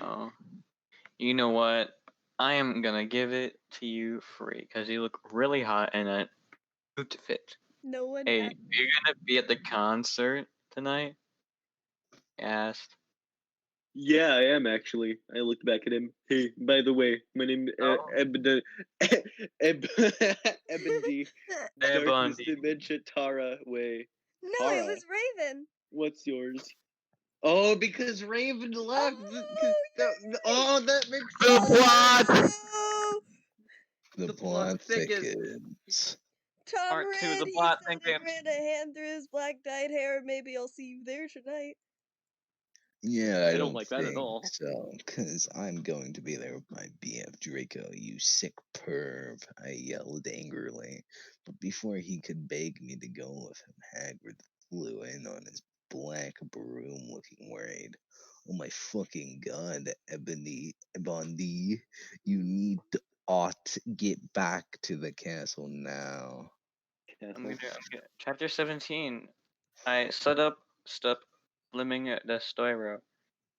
Oh, you know what? I am gonna give it to you free because you look really hot in that outfit. No one Hey, asked. you're gonna be at the concert tonight? I asked. Yeah, I am actually. I looked back at him. Hey, by the way, my name Oh. Ebony Darkness Bundy. Dementia Tara Way. No, Tara. it was Raven. What's yours? Oh, because Raven left. That makes The plot! Oh, The plot plot thickens. thickens. Tom Part two, ran. the He plot said he thickens. ran a hand through his black dyed hair. Maybe I'll see you there tonight. Yeah, I don't like that at think all. so, because I'm going to be there with my BF Draco, you sick perv, I yelled angrily. But before he could beg me to go with him, Hagrid flew in on his black broom looking worried. Oh my fucking god, Ebony, you need to get back to the castle now. I'm gonna chapter 17. I stop bliming the Stoiro.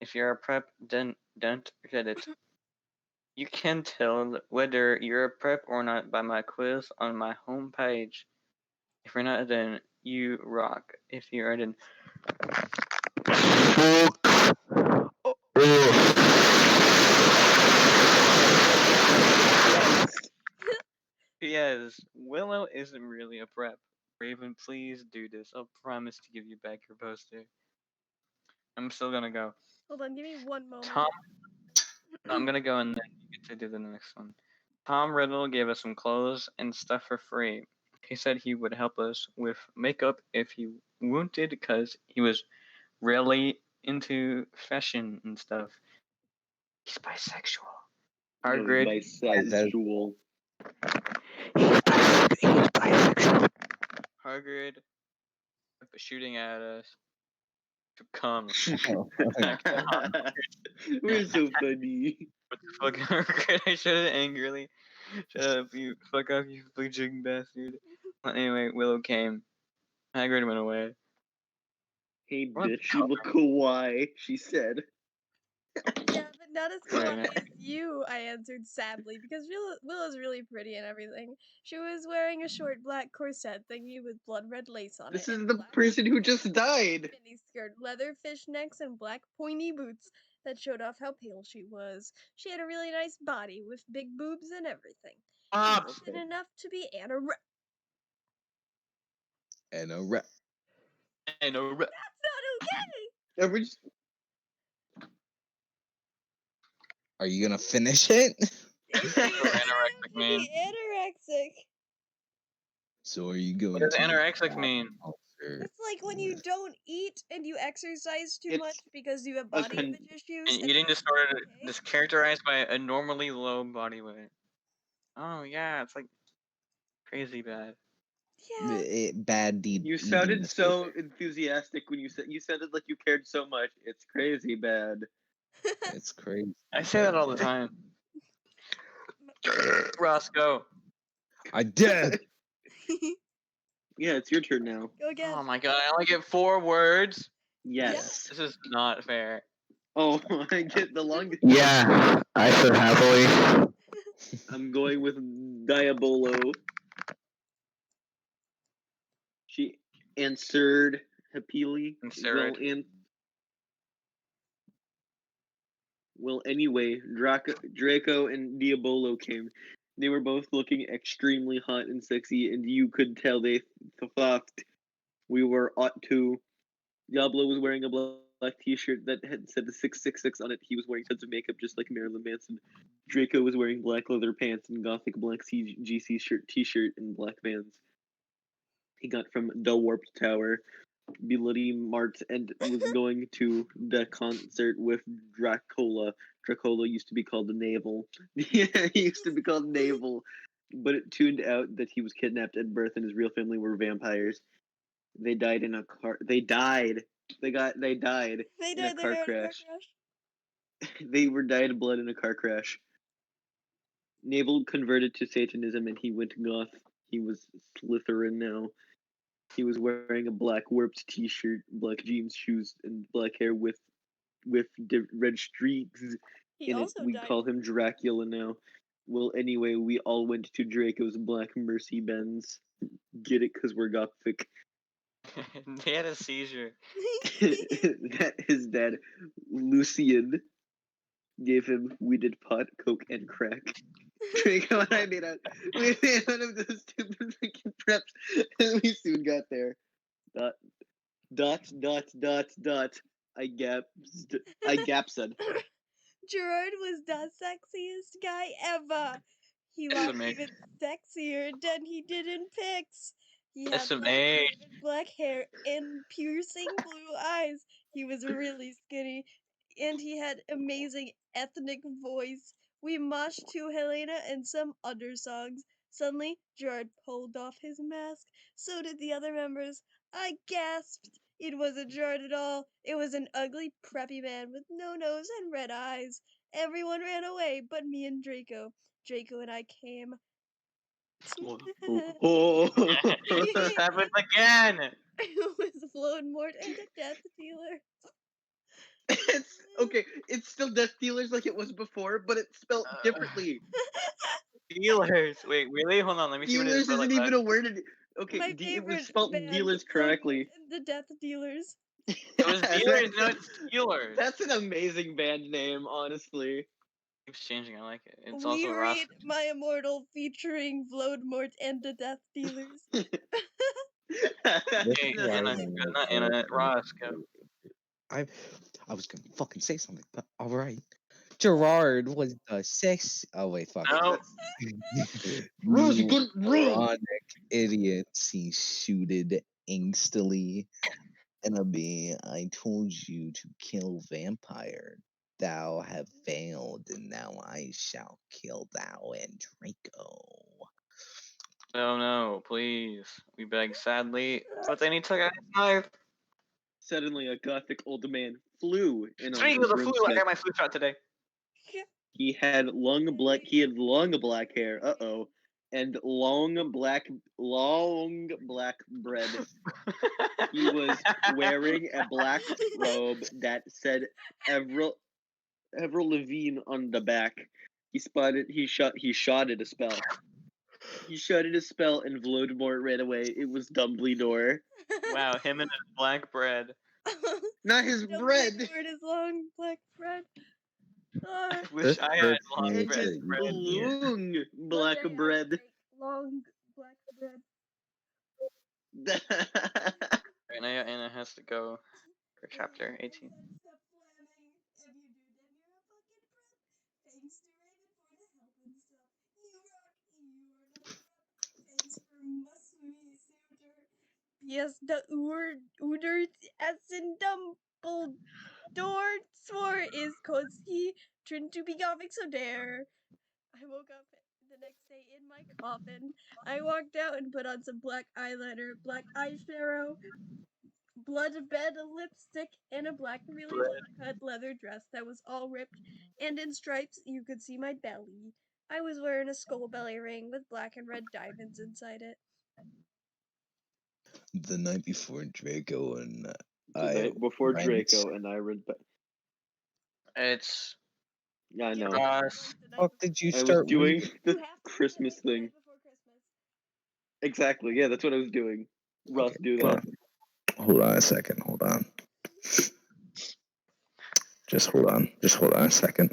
If you're a prep, then don't get it. You can tell whether you're a prep or not by my quiz on my homepage. If you're not, then you rock. If you are, then P.S. Willow isn't really a prep. Raven, please do this. I'll promise to give you back your poster. I'm still gonna go. Hold on, give me one moment. Tom, I'm gonna go and then you get to do the next one. Tom Riddle gave us some clothes and stuff for free. He said he would help us with makeup if he wanted because he was really into fashion and stuff. He's bisexual. Hagrid. Bisexual. He's bisexual. Hagrid shooting at us to come. We're so funny. What the fuck, Hagrid? I said it angrily. Shut up, you fuck off, you bleaching bastard. Anyway, Willow came. Hagrid went away. Hey, What bitch, you look kawaii, she said. Yeah, but not as Right. kawaii as you, I answered sadly, because Willow's really pretty and everything. She was wearing a short black corset thingy with blood red lace on This it. is and the black person who just died. mini skirt, leather fishnecks, and black pointy boots that showed off how pale she was. She had a really nice body with big boobs and everything. Stop! Just thin enough to be anorexic. And a rep. And a That's not okay! Ever just... Are you gonna finish it? It's anorexic to mean? be anorexic. So are you going What does to anorexic mean? It's like when you don't eat and you exercise too It's much because you have a body image issues. An and eating that's disorder not okay. is characterized by a normally low body weight. Oh yeah, it's like crazy bad. Yeah. Bad deed. You sounded so enthusiastic when you sounded like you cared so much. It's crazy bad. It's crazy. I say that all the time. Roscoe. I did. Yeah, it's your turn now. Go again. Oh my god, I only get 4 words. Yes. This is not fair. Oh, I get the longest. Yeah, I said happily. I'm going with Diabolo. She answered happily. Answered. Well, anyway, Draco and Diabolo came. They were both looking extremely hot and sexy, and you could tell they thought we were ought to. Diablo was wearing a black t-shirt that had said the 666 on it. He was wearing tons of makeup just like Marilyn Manson. Draco was wearing black leather pants and gothic black GC t-shirt and black Vans he got from the Warped Tower. Vlodemort and was going to the concert with Dracola. Dracola used to be called the Navel. Yeah, he used to be called Navel, but it turned out that he was kidnapped at birth and his real family were vampires. They died in a car. They died. They died They in a died car there in a car crash. crash. They were died of blood in a car crash. Navel converted to Satanism and he went goth. He was Slytherin now. He was wearing a black warped T-shirt, black jeans, shoes, and black hair with red streaks He in it. also We died call in him Dracula now. Well, anyway, we all went to Draco's Black Mercy Benz. Get it? Because we're gothic. They had a seizure. That his dad, Lucian, gave him weeded pot, coke, and crack. Draco and I made out. We made one of those stupid freaking preps, and we soon got there. Dot. I gapsed. Gerard was the sexiest guy ever. He It's looked amazing. even sexier than he did in pics. He had It's black amazing. raven black hair and piercing blue eyes. He was really skinny, and he had amazing ethnic voice. We moshed to Helena and some other songs. Suddenly, Gerard pulled off his mask. So did the other members. I gasped. It wasn't Gerard at all. It was an ugly, preppy man with no nose and red eyes. Everyone ran away but me and Draco. Draco and I came. Oh. This happened again. It was Vlodemort and a Death Dealer. It's okay. It's still Death Dealers like it was before, but it's spelled differently. Dealers. Wait, really? Hold on. Let me see what it is. Dealers isn't even a word. Okay, My it was favorite spelled band dealers was Vlodemort correctly. and the Death Dealers. It was dealers. No, it's Steelers. That's an amazing band name, honestly. Keeps changing. I like it. It's We also Ross. read My Immortal featuring Vlodemort and the Death Dealers. Hey, Anna, not Anna, Ross. Go. I was gonna fucking say something, but all right. Gerard was the sex. Oh wait, fuck. No. Rose, You good run. moronic idiots, he shooted angstily. Enemy, I told you to kill vampire. Thou have failed, and now I shall kill thou and Draco. Oh no, please. We beg sadly. But then he took out his knife. Suddenly, a gothic old man flew in on Speaking his of the flu, I broomstick. got my flu shot today. He had long black hair. And long black bread. He was wearing a black robe that said Avril Lavigne on the back. He shotted a spell. He shotted a spell and Vlodemort ran away. It was Dumbledore. Wow, him and his black bread. Not his bread. Dumbledore is long black bread. I wish I had long It's bread. his long black bread. Long black bread. Right now, Anna has to go for chapter 18. Stop flamming. If you do, then you're a fucking prep. Thanks to Raven for the help and stuff. You rock. You are not a prep. Thanks for Musui Suitor. Yes, the Uder Essen Dumbledore swore is cause he turned to be gothic so dare. I woke up the next day in my coffin. I walked out and put on some black eyeliner, black eyeshadow, blood bed lipstick, and a black really low-cut leather dress that was all ripped and in stripes. You could see my belly. I was wearing a skull belly ring with black and red diamonds inside it. The night before Draco and Draco and I read. It's Yeah, I know. Ross. Fuck did you I was start doing reading? the Christmas thing. Exactly. Yeah, that's what I was doing. Ross, Okay, do hold that. on. Hold on a second. Hold on. Just hold on. Just hold on a second.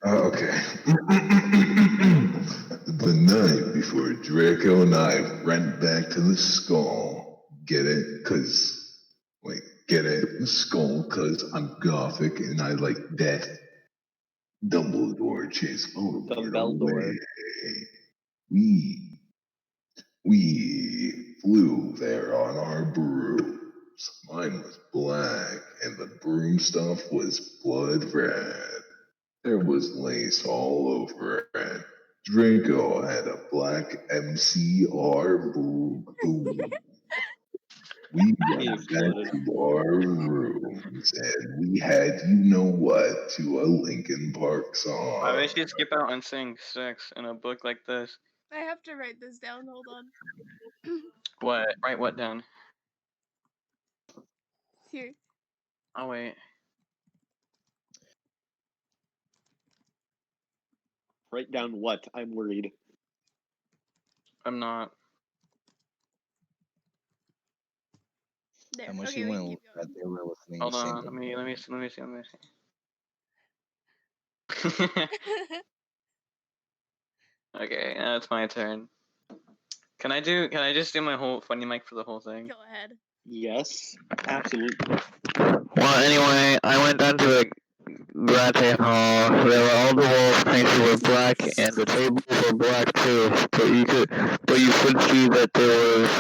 Okay. The night before Draco and I went back to the skull. Get it? Get it? The skull, because I'm gothic and I like death. Dumbledore chased Voldemort away. We flew there on our brooms. Mine was black, and the broom stuff was blood red. There was lace all over it. Draco had a black MCR Boom. We went back to our rooms and we had you know what to a Linkin Park Why would song. she skip out and sing sex in a book like this? I have to write this down. Hold on. What? Write what down? Here. Oh, wait. Write down what? I'm worried. I'm not. There. How much Okay, you we want can to keep that going. they were listening Hold to on. Single Let me see. Okay, now it's my turn. Can I just do my whole funny mic for the whole thing? Go ahead. Yes, absolutely. Well, anyway, I went down to the latte hall. There were all the walls painted with black, and the tables were black too. But you could see that there was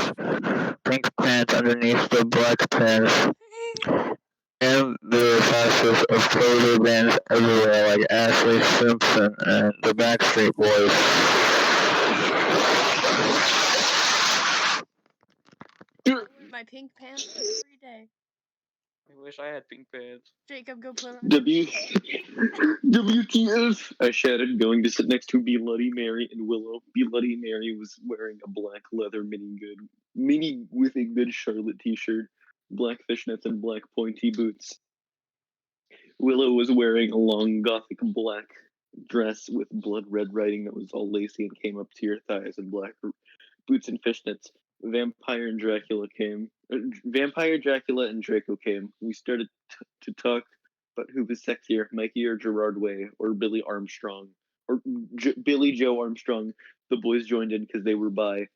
pink pants underneath the black pants. And there were flashes of clothing bands everywhere, like Ashley Simpson and the Backstreet Boys. I wear my pink pants every day. I wish I had pink pants. Jacob, go put on. WTF! I shouted, going to sit next to Bloody Mary and Willow. Bloody Mary was wearing a black leather mini with a good Charlotte t-shirt, black fishnets, and black pointy boots. Willow was wearing a long gothic black dress with blood red writing that was all lacy and came up to her thighs, and black boots and fishnets. Vampire Dracula and Draco came. We started to talk about who was sexier, Mikey or Gerard Way, or Billy Armstrong, or Billy Joe Armstrong. The boys joined in because they were bi.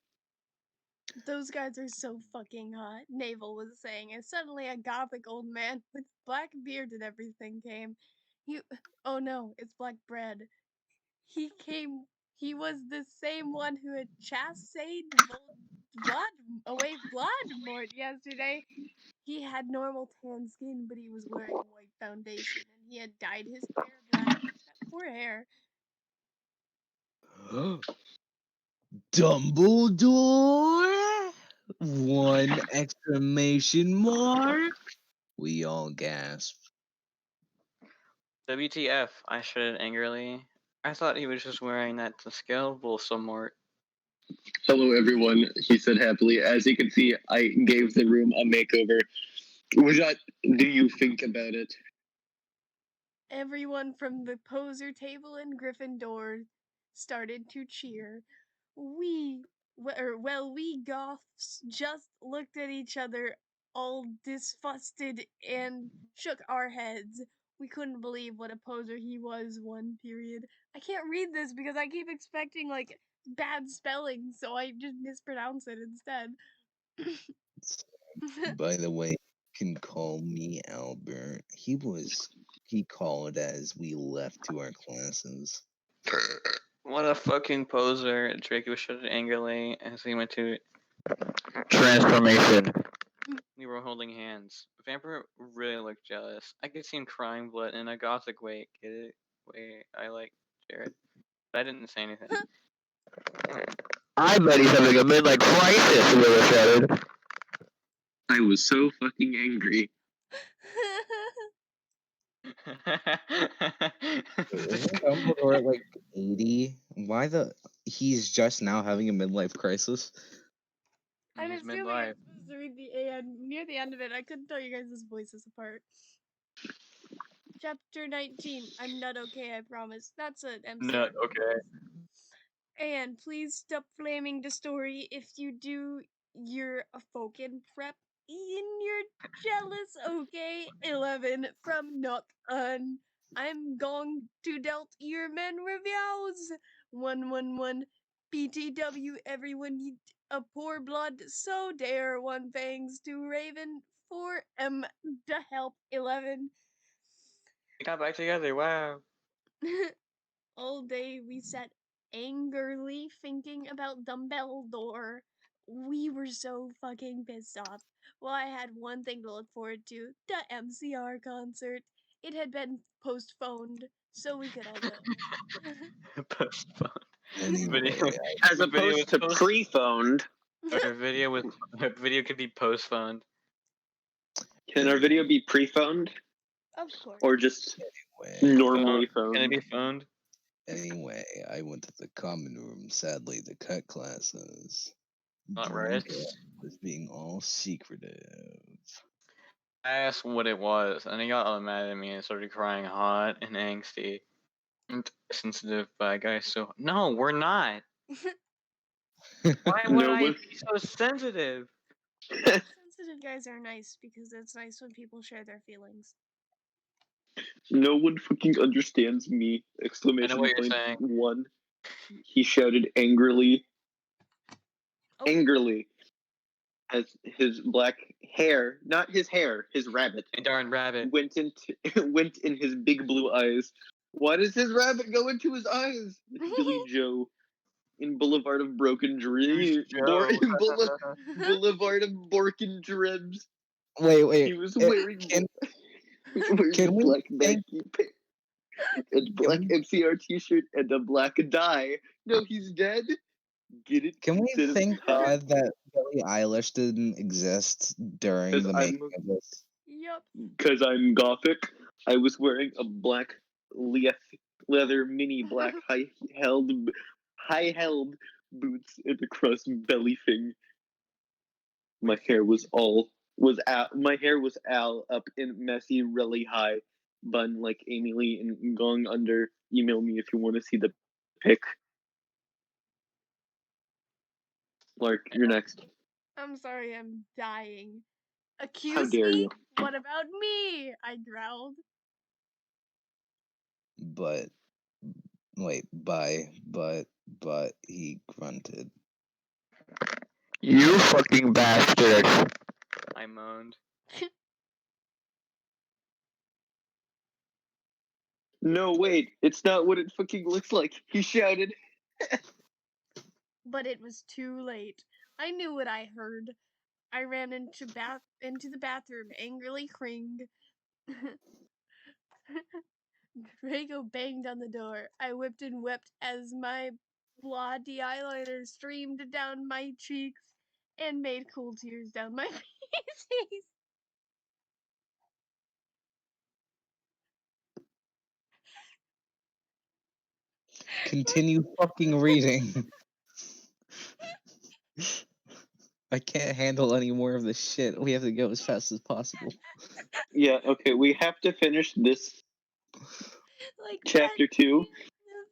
Those guys are so fucking hot, Navel was saying, and suddenly a gothic old man with black beard and everything came. Oh no, it's Black Bread. He was the same one who had chased Vlodemort yesterday. He had normal tan skin, but he was wearing white foundation, and he had dyed his hair black. That poor hair. Dumbledore? One exclamation mark. We all gasped. WTF, I shouted angrily. I thought he was just wearing that to scale Vlodemort. Hello, everyone, he said happily. As you can see, I gave the room a makeover. What do you think about it? Everyone from the poser table in Gryffindor started to cheer. We goths just looked at each other all disgusted and shook our heads. We couldn't believe what a poser he was, one period. I can't read this because I keep expecting like bad spelling, so I just mispronounce it instead. By the way, you can call me Albert. He called as we left to our classes. What a fucking poser, Draco shouted angrily as he went to transformation. We were holding hands. Vampire really looked jealous. I could see him crying blood in a gothic way. Get it? Way I like Jared. But I didn't say anything. I bet he's having a midlife crisis, Willow shouted. I was so fucking angry. Isn't Dumbledore at like 80? He's just now having a midlife crisis? I'm He's assuming midlife. I'm supposed to read the end. Near the end of it, I couldn't tell you guys' voices apart. Chapter 19. I'm not okay, I promise. That's an MCR. Not okay. And please stop flaming the story. If you do, you're a fucking prep. Ian, you're jealous, okay? 11 from Nook on. I'm going to dealt your men reviews. 111 BTW, everyone need a poor blood, so dare one thanks to Raven for the help. 11. We got back together, wow. All day we sat angrily thinking about Dumbledore. we were so fucking pissed off. Well, I had one thing to look forward to, the MCR concert. It had been postponed, so we could all go. Postponed. Anyway, Video, As the video opposed to was pre-phoned. our video could be postponed. Can our video be pre-phoned Of course. or just anyway, normally Can it phoned? be phoned? anyway, I went to the common room, sadly, to cut classes. Not Drunk right. was being all secretive. I asked what it was, and he got all mad at me and started crying hot and angsty and sensitive by guys. So no, we're not. Why would No I one- be so sensitive? Sensitive guys are nice because it's nice when people share their feelings. No one fucking understands me! Exclamation what you're point saying. 1. He shouted angrily. Oh. Angrily. As his black hair, not his hair, his rabbit, A darn rabbit. went in his big blue eyes. Why does his rabbit go into his eyes? It's Billy Joe in Boulevard of Broken Dreams. Joe. Boulevard of Broken Dreams. Wait. He was wearing Can a we black thank- baggy pants, a black MCR t-shirt, and a black dye. No, he's dead. Get it? Can we Sit at the thank top. God that Billie Eilish didn't exist during 'Cause the I'm- making of this? Yup. Because I'm gothic, I was wearing a black leather mini black high-held boots and a cross belly thing. My hair was all up in messy, really high bun like Amy Lee and Gong Under. Email me if you want to see the pic. Lark, you're next. I'm sorry, I'm dying. How Accuse dare me? you? What about me? I growled. But he grunted. You fucking bastard. I moaned. No, wait, it's not what it fucking looks like. He shouted. But it was too late. I knew what I heard. I ran into the bathroom, angrily cringed. Draco banged on the door. I whipped and wept as my bloody eyeliner streamed down my cheeks and made cool tears down my face. Continue fucking reading. I can't handle any more of this shit. We have to go as fast as possible. Yeah, okay, we have to finish this Like chapter that 2. The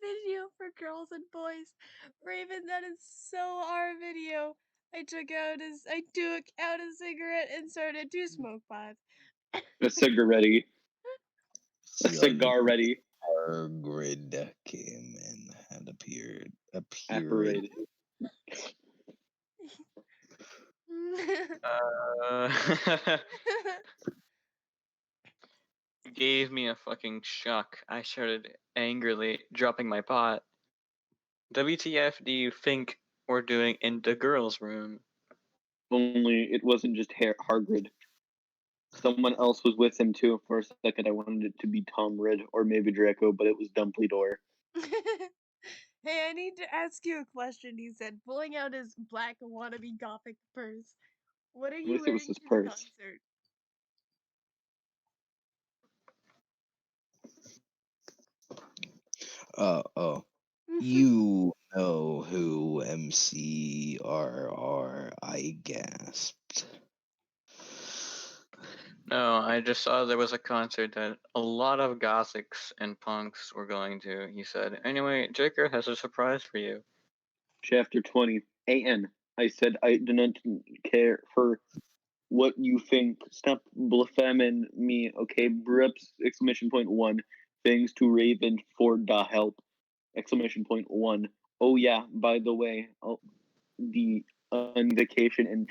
video for girls and boys. Raven, that is so our video. I took out a cigarette and started to smoke pot. A cigarette. A cigar ready. Our grid came and had appeared. Apparated. Gave me a fucking shock. I shouted angrily, dropping my pot. WTF do you think we're doing in the girls' room? Only it wasn't just Hargrid. Someone else was with him too. For a second, I wanted it to be Tom Ridd or maybe Draco, but it was Dumbledore. Hey, I need to ask you a question, he said, pulling out his black wannabe gothic purse. What are you At least it wearing was his to the purse. concert? You know who MCR, I gasped. No, I just saw there was a concert that a lot of gothics and punks were going to, he said. Anyway, Jaker has a surprise for you. Chapter 20. AN. I said I do not care for what you think. Stop blaspheming me, okay? Brups! Exclamation point 1. Thanks to Raven for the help. Exclamation point 1. Oh yeah, by the way, I'll be on vacation in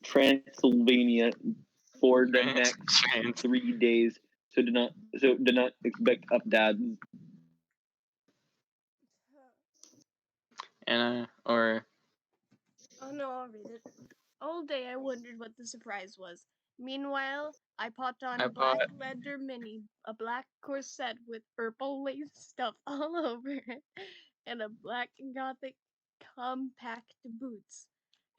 Transylvania for the next 3 days. So do not expect updates. Anna, or no, I'll read it. All day I wondered what the surprise was. Meanwhile, I popped on I black bought leather mini, a black corset with purple lace stuff all over it, and a black gothic compact boots.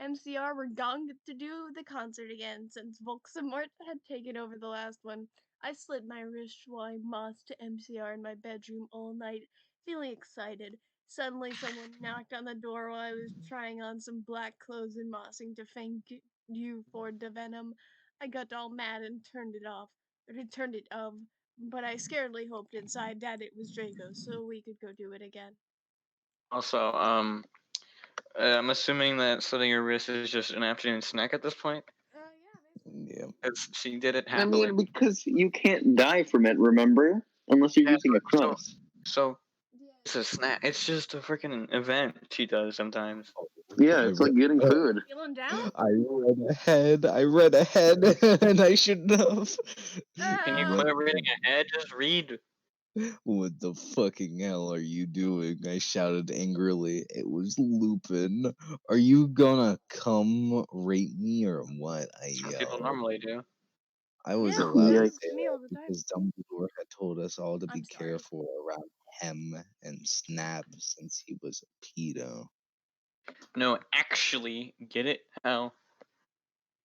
MCR were gonged to do the concert again since Vlodemort had taken over the last one. I slit my wrist while I mossed to MCR in my bedroom all night, feeling excited. Suddenly, someone knocked on the door while I was trying on some black clothes and mossing to thank you for the venom. I got all mad and turned it off. Turned it off, but I scaredly hoped inside that it was Draco so we could go do it again. also, I'm assuming that slitting your wrist is just an afternoon snack at this point. Yeah, Yeah. Because she did it I happily. mean, because you can't die from it, remember? Unless you're Yeah, using a so- cross. So basically. it's a snack. It's just a freaking event she does sometimes. Yeah, it's like getting food. Feeling down? I read ahead, and I shouldn't have. Can you Ah. quit reading ahead? Just read. What the fucking hell are you doing? I shouted angrily. It was Lupin. Are you gonna come rape me or what? I That's what people yelled. normally do. I was Yeah, allowed to Yikes. say me all that the time. because Dumbledore had told us all to be I'm sorry. careful around him and Snap since he was a pedo. No, actually, get it? Hell,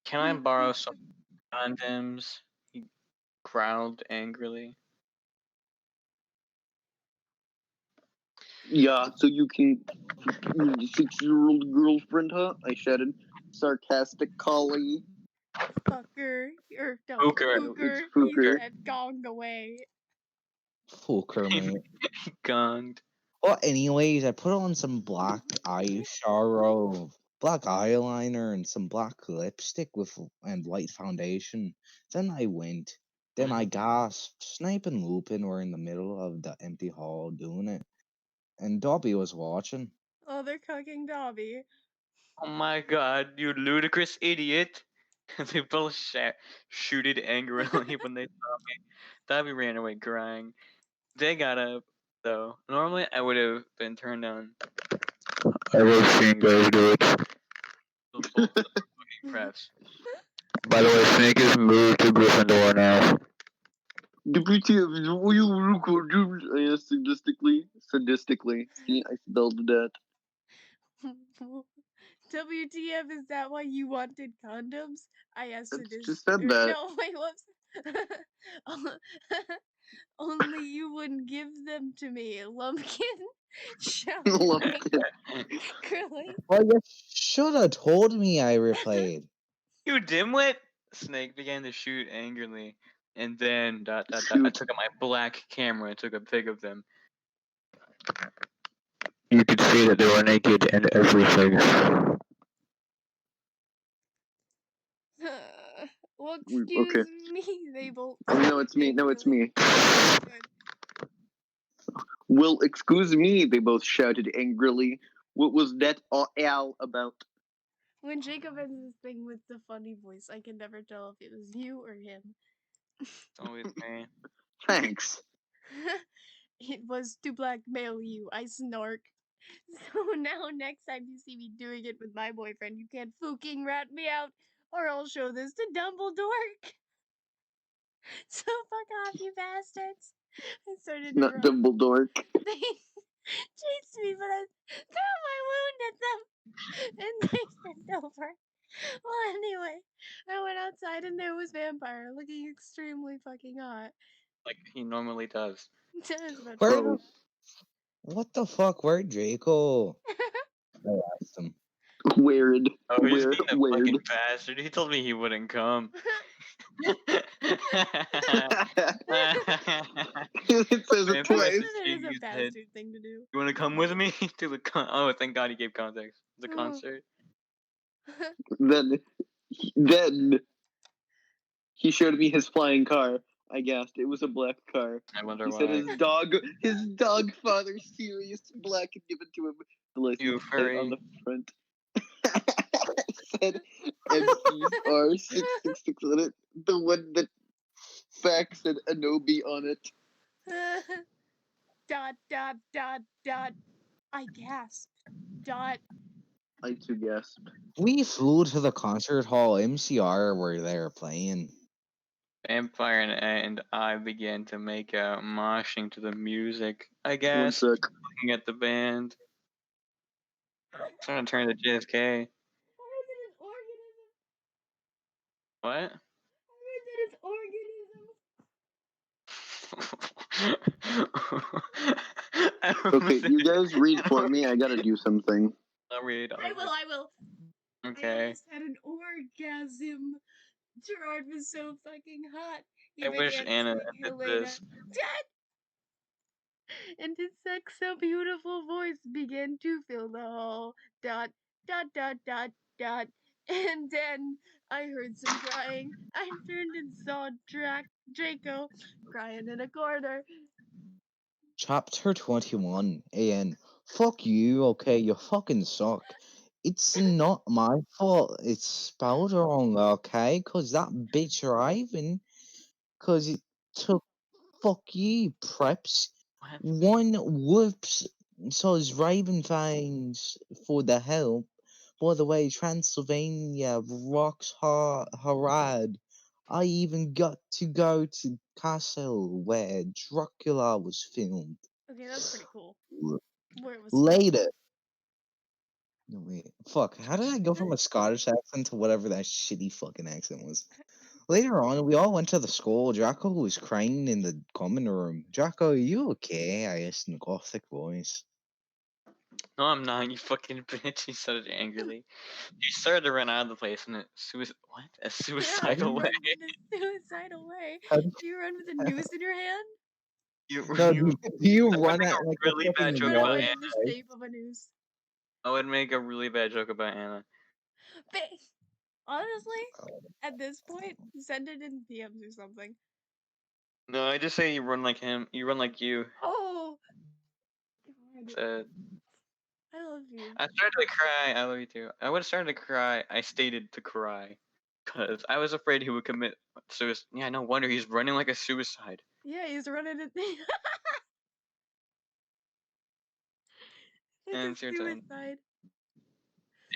can I borrow some condoms? He growled angrily. Yeah, so you can your 6-year-old girlfriend, huh? I shouted, sarcastic collie. Fucker. Or no, Hooker. Hooker. It's Hooker. He said gonged away. Fucker, mate. He gonged. Well, anyways, I put on some black eyeshadow, black eyeliner, and some black lipstick and white foundation. Then I went. Then I gasped. Snape and Lupin were in the middle of the empty hall doing it, and Dobby was watching. Oh, they're cooking Dobby. Oh my god, you ludicrous idiot! They both shooted angrily when they saw me. Dobby ran away crying. They got up, though. Normally, I would have been turned on. I love seeing guys do it. The both of the fucking prefs. By the way, Snake is moved to Gryffindor now. WTF, will you record? I asked sadistically. See, I spelled that. WTF, is that why you wanted condoms? I asked That's this. just said that. No, wait, whoops. Only you wouldn't give them to me, Lumpkin. Shouted Lumpkin. angrily. Well, you should have told me, I replied. You dimwit! Snake began to shoot angrily, and then ... I Shoot. took out my black camera and took a pic of them. You could see that they were naked and everything. Well, Okay. excuse me, they both. No, it's me. No, it's me. Good. Well, excuse me, they both shouted angrily. What was that all about? When Jacob ends this thing with the funny voice, I can never tell if it was you or him. It's always me. Thanks. It was to blackmail you, I snark. So now next time you see me doing it with my boyfriend, you can't fucking rat me out, or I'll show this to Dumbledore. So fuck off, you bastards. I started to Not run. Dumbledore. They chased me, but I threw my wound at them, and they sent over. Well, anyway, I went outside and there was Vampire, looking extremely fucking hot. Like he normally does. That is about Where Bro. What the fuck? Where Draco? I asked him. Weird. Oh, he's Weird. being a Weird. fucking bastard. He told me he wouldn't come. It says it Vampire twice. says That is a his head. bastard thing to do. You want to come with me to the Oh, thank God he gave context. The Oh. concert. Then he showed me his flying car. I guessed it was a black car. I wonder He why. said his dog father, Sirius Black, had given to him the license You plate on furry. the front. Said MCR 666 on it. The one that fax said Anobi on it. Dot. I gasped. Dot. I too gasped. We flew to the concert hall. MCR were there playing. Vampire and I began to make out, moshing to the music. I One guess. sec. Looking at the band. Trying to turn to JFK. What? I heard that it's organism. Okay, you guys read for me. I gotta do something. I'll read. I will. I Okay. almost had an orgasm. Gerard was so fucking hot. He I wish began Anna singing did Helena. this. And his sex so beautiful voice began to fill the hall. Dot, dot, dot, dot, dot. And then I heard some crying. I turned and saw Draco crying in a corner. Chapter 21. And fuck you, okay? You fucking suck. It's not my fault. It's spelled wrong, okay? Cause that bitch Raven. Cause it took fuck you, preps. What? One whoops. So is Raven thanks for the help. By the way, Transylvania rocks hard. I even got to go to castle where Dracula was filmed. Okay, that's pretty cool. Where it was Later. No, wait. Fuck. How did I go from a Scottish accent to whatever that shitty fucking accent was? Later on, we all went to the school. Draco was crying in the common room. Draco, are you okay? I asked in a gothic voice. No, I'm not, you fucking bitch. He said it angrily. He started to run out of the place in a suicidal way. In a suicidal way. How Do you run with a noose in your hand? No, do you I would run make at a like really a bad fucking joke Run about away Anna. in the shape of a noose. I would make a really bad joke about Anna. Honestly, at this point, send it in DMs or something. No, I just say you run like him. You run like you. Oh, Said. I love you. I started to cry. I love you too. I would have started to cry. I stated to cry. Because I was afraid he would commit suicide. Yeah, no wonder he's running like a suicide. Yeah, he's running it. Like And a it's your turn. suicide.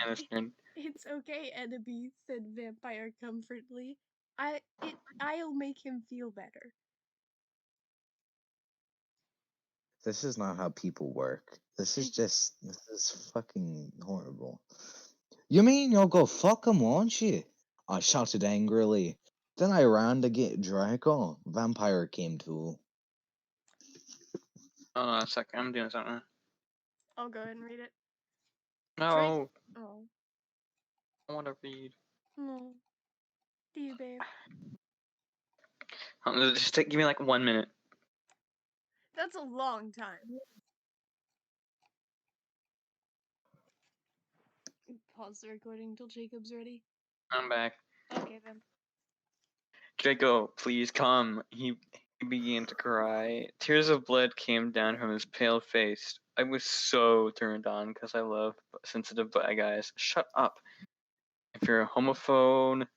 Anna's turn. It's okay, enemy, said Vampire comfortably. I'll make him feel better. This is not how people work. This is fucking horrible. You mean you'll go fuck him, won't you? I shouted angrily. Then I ran to get Draco. Vampire came too. Hold on a second. I'm doing something. I'll go ahead and read it. No. Oh, I want to read. no. Do you, babe? Give me like 1 minute. That's a long time. Pause the recording until Jacob's ready. I'm back. Okay, then. Draco, please come. He began to cry. Tears of blood came down from his pale face. I was so turned on because I love sensitive bad guys. Shut up. If you're a homophobe.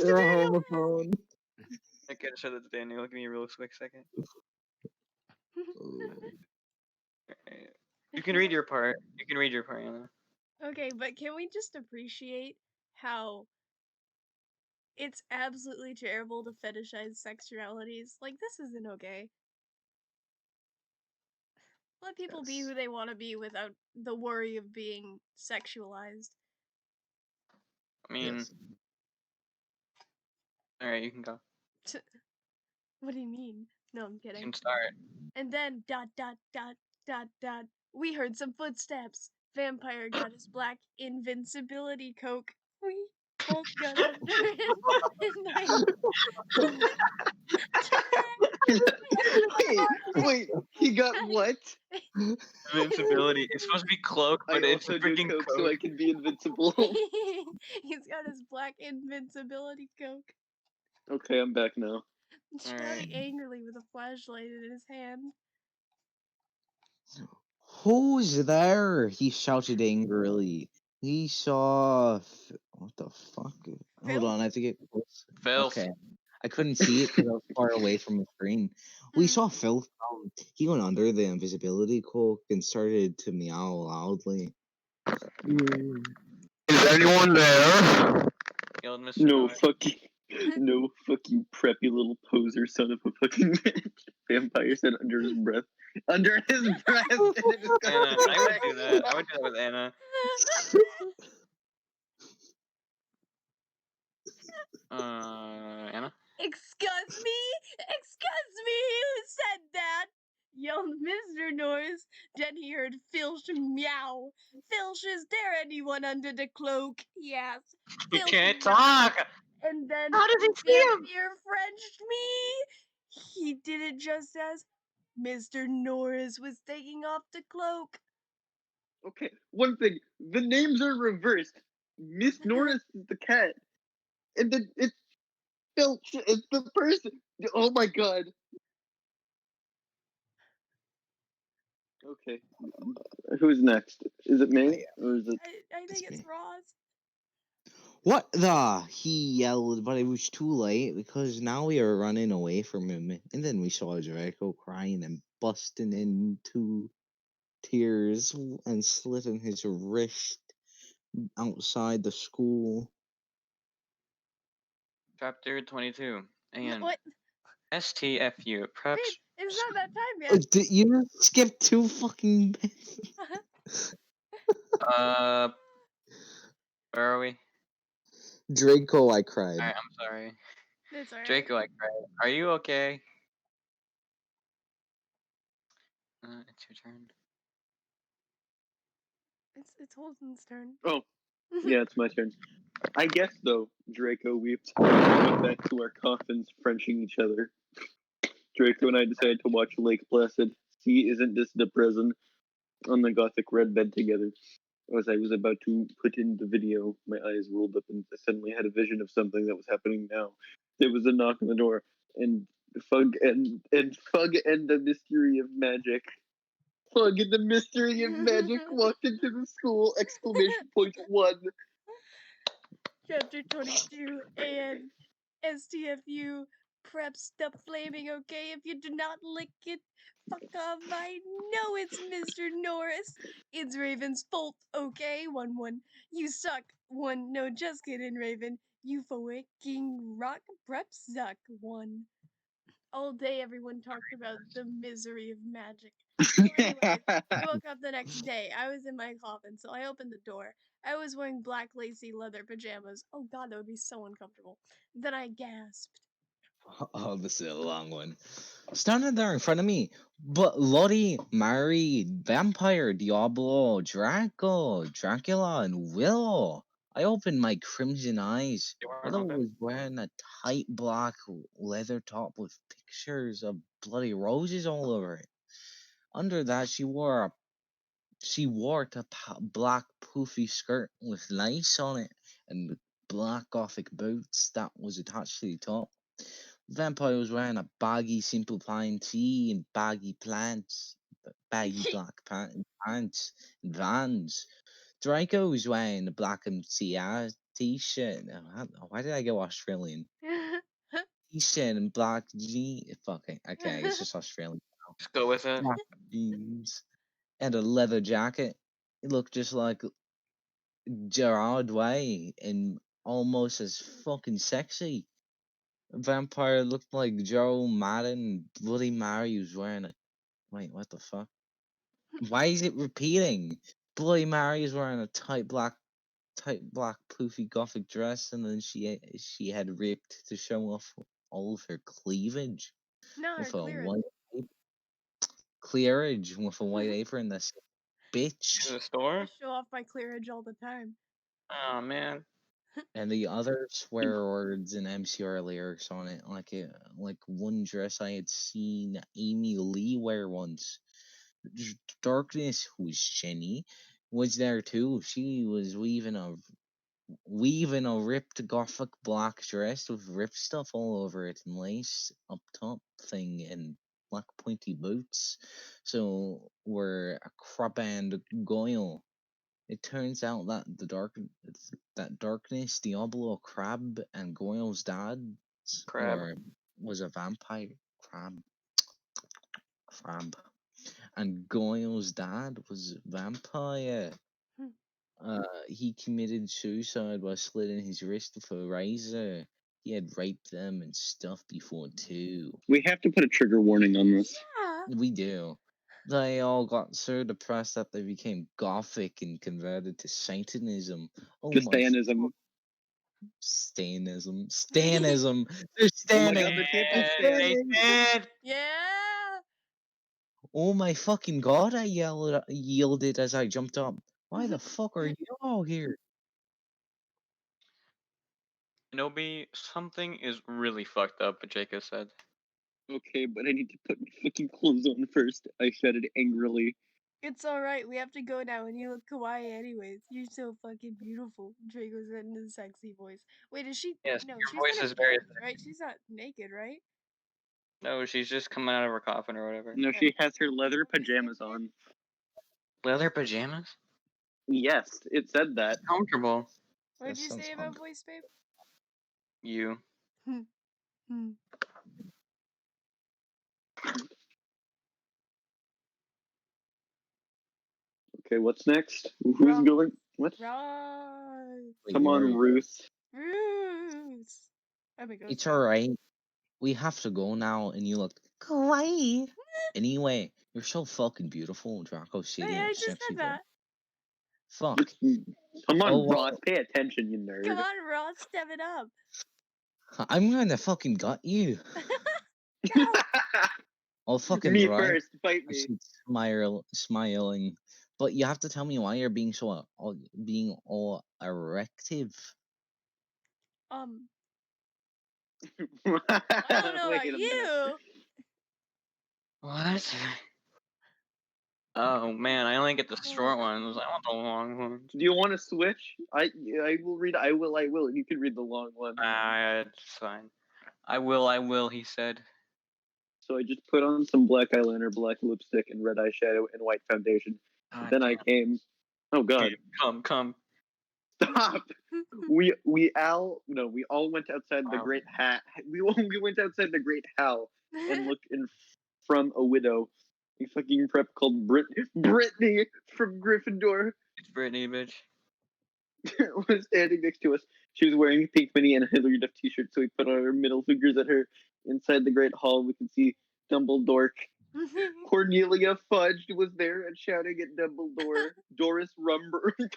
You're a homophone. I gotta show that to Daniel. Give me a real quick second. Alright. You can read your part. Anna. Okay, but can we just appreciate how it's absolutely terrible to fetishize sexualities? Like, this isn't okay. Let people be who they want to be without the worry of being sexualized. I mean, alright, you can go. What do you mean? No, I'm You kidding. can start. And then, dot, dot, dot, dot, dot, we heard some footsteps. Vampire got his black invincibility coke. We both got under Wait, he got what? Invincibility. It's supposed to be cloak, but I it's a also do freaking coke coke. so I can be invincible. He's got his black invincibility coke. Okay, I'm back now. Shouting angrily with a flashlight in his hand. Who's there? He shouted angrily. He saw. What the fuck? Hold Phil? on, I have to get close. Filth. Okay. I couldn't see it because I was far away from the screen. We saw Phil. He went under the invisibility cloak and started to meow loudly. Is anyone there? Yelled Mr. No, Norris. fuck you. No, fuck you, preppy little poser son of a fucking vampire said under his breath. Under his breath! And it just got Anna, I would do that. I would do that with Anna. Anna? Excuse me? Excuse me? Who said that? Yelled Mr. Norris. Then he heard Filch meow. Filch, is there anyone under the cloak? He asked. He Filch can't meowed, talk! and then How does he see him? Vampire Frenched me. He did it just as Mr. Norris was taking off the cloak. Okay, one thing. The names are reversed. Miss Norris is the cat. And then it's Filch. It's the person. Oh my god. Okay. Who's next? Is it me? Or is it. I think It's it's me. Ross. What the? He yelled, but it was too late because now we are running away from him. And then we saw Draco crying and busting into tears and slitting his wrist outside the school. Chapter 22. And What? STFU. Preps. Wait, it's not that time yet. Did you skip 2 fucking Where are we? Draco, I cried. Alright, I'm sorry. It's alright. Draco, I cried. Are you okay? It's your turn. It's Holden's turn. Oh, yeah, it's my turn. I guess, though, Draco wept. We went back to our coffins, Frenching each other. Draco and I decided to watch Lake Placid. See, isn't this the present? On the gothic red bed together. As I was about to put in the video, my eyes rolled up and I suddenly had a vision of something that was happening now. There was a knock on the door, and Fug and Fug and the Mystery of Magic. Fug and the Mystery of Magic walked into the school! Exclamation point 1. Chapter 22 and STFU. Prep, stop flaming, okay? If you do not lick it, fuck off. I know it's Mr. Norris. It's Raven's fault, okay? 1-1. You suck. 1. No, just kidding, Raven. You fucking rock. Prep suck. 1. All day, everyone talked about the misery of magic. So anyways, I woke up the next day. I was in my coffin, so I opened the door. I was wearing black lacy leather pajamas. Oh god, that would be so uncomfortable. Then I gasped. Oh, this is a long one. Standing there in front of me, but Lottie, Mary, Vampire, Diablo, Draco, Dracula, and Willow. I opened my crimson eyes. You weren't Willow open? was wearing a tight black leather top with pictures of bloody roses all over it. Under that, she wore a black poofy skirt with lace on it and black gothic boots that was attached to the top. Vampire was wearing a baggy simple plain tee and baggy black pants and Vans. Draco was wearing a black MCR t-shirt. Why did I go Australian? T-shirt and black jeans. Okay, it's just Australian. Just go with it. Black jeans and a leather jacket. It looked just like Gerard Way and almost as fucking sexy. Vampire looked like Joe Madden. Bloody Mary was wearing a. Wait, what the fuck? Why is it repeating? Bloody Mary is wearing a tight black poofy gothic dress, and then she had ripped to show off all of her cleavage No, her with a clearance. white clearage with a white apron. This To bitch. the I store? show off my clearage all the time. Oh man. And the other swear words and MCR lyrics on it, like one dress I had seen Amy Lee wear once. Darkness, who's Jenny, was there too. She was weaving a ripped gothic black dress with ripped stuff all over it and lace up top thing and black pointy boots. So we're a crab and Goyle. It turns out that that darkness, Diablo, Crab, and Goyle's dad Crab. or was a vampire. Crab. And Goyle's dad was a vampire. He committed suicide by slitting his wrist with a razor. He had raped them and stuff before too. We have to put a trigger warning on this. Yeah. We do. They all got so depressed that they became gothic and converted to Satanism. Oh To my Stanism. Stanism. Stanism. They're Oh my standing. god, they can't be They standing. did. Yeah. Oh my fucking god, I yielded as I jumped up. Why the fuck are you all here? Nobi, something is really fucked up, Jacob said. Okay, but I need to put my fucking clothes on first. I shouted angrily. It's alright, we have to go now and you look kawaii anyways. You're so fucking beautiful. Draco said in his sexy voice. Wait, is she? Yes, No, your she's voice in is a very clothes, right? She's not naked, right? No, she's just coming out of her coffin or whatever. No, she has her leather What did you say, pajamas babe? on. Leather pajamas? Yes, it said that. Comfortable. What did That you sounds say about hungry. voice, babe? You. Hmm. Okay, what's next? Who's Ross. going? What? Ross. Wait, Come on, you're- Ruth. Bruce. I'm a ghost. It's alright. We have to go now, and you look kawaii. Anyway, you're so fucking beautiful, Draco City. Hey, and I just sexy said boy. that. Fuck. Come on, Oh, well. Ross. Pay attention, you nerd. Come on, Ross, step it up. I'm gonna fucking gut you. No. I'll fucking Me right. first. Fight I me. see smiling. But you have to tell me why you're being so being all erective. I don't know Wait about a minute. you. What? Oh man, I only get the short ones. I want the long ones. Do you want to switch? I will read. I will. And you can read the long one. It's fine. I will, he said. So I just put on some black eyeliner, black lipstick, and red eyeshadow and white foundation. God Then I damn. came. Oh God! Come. Stop. We all went outside the Wow. great hat. We went outside the great hall and looked in from a widow, a fucking prep called Brittany from Gryffindor It's Brittany, bitch. was standing next to us. She was wearing a pink mini and a Hillary Duff t-shirt, so we put our middle fingers at her. Inside the great hall, we can see Dumbledore. Cornelia Fudge was there and shouting at Dumbledore. Doris Rumbridge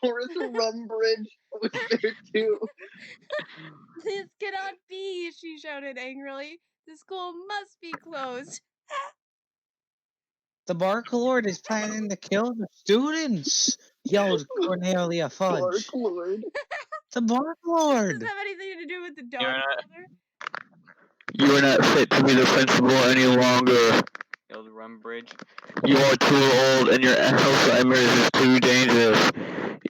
was there too. This cannot be, she shouted angrily. The school must be closed. The Bark Lord is planning to kill the students, yelled Cornelia Fudge. Bark Lord. The Bark Does Lord. this have anything to do with the dog You're not- father? You are not fit to be the principal any longer. Yelled Rumbridge. You are too old and your Alzheimer's is too dangerous.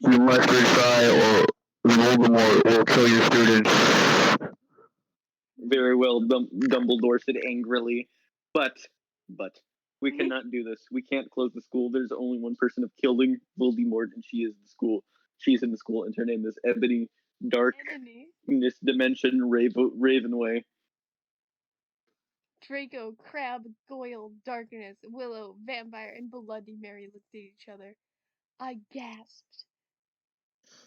You must retire or Voldemort will kill your students. Very well, Dumbledore said angrily. But we cannot do this. We can't close the school. There's only one person of killing Voldemort, and she is the school. She's in the school, and her name is Ebony Dark. Ebony. In this dimension, Ravenway. Draco, Crab, Goyle, Darkness, Willow, Vampire, and Bloody Mary looked at each other. I gasped.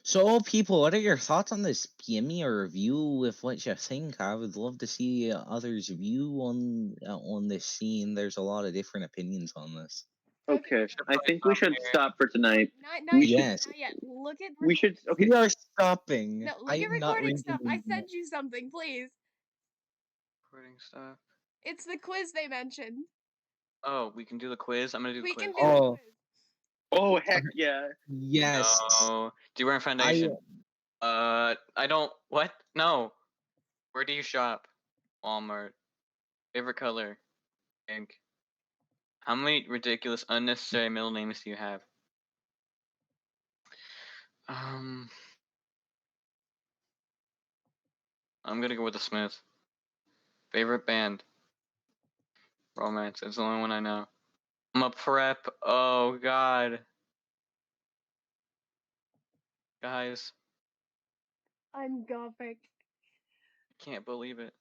So, people, what are your thoughts on this? Give me a review with what you think. I would love to see others' view on this scene. There's a lot of different opinions on this. Okay, I think we should stop for tonight. Not We yet, Yes. not yet. Look at We should. Okay, We are stopping. No, look I at am not recording reading stuff. I anymore. sent you something, please. Recording stuff. It's the quiz they mentioned. Oh, we can do the quiz? I'm gonna do the We quiz. can do Oh. the quiz. Oh heck yeah! Yes. No. Do you wear a foundation? I don't. What? No. Where do you shop? Walmart. Favorite color? Pink. How many ridiculous, unnecessary middle names do you have? I'm gonna go with the Smith. Favorite band? Romance. It's the only one I know. I'm a prep. Oh God. Guys, I'm Gothic. can't believe it.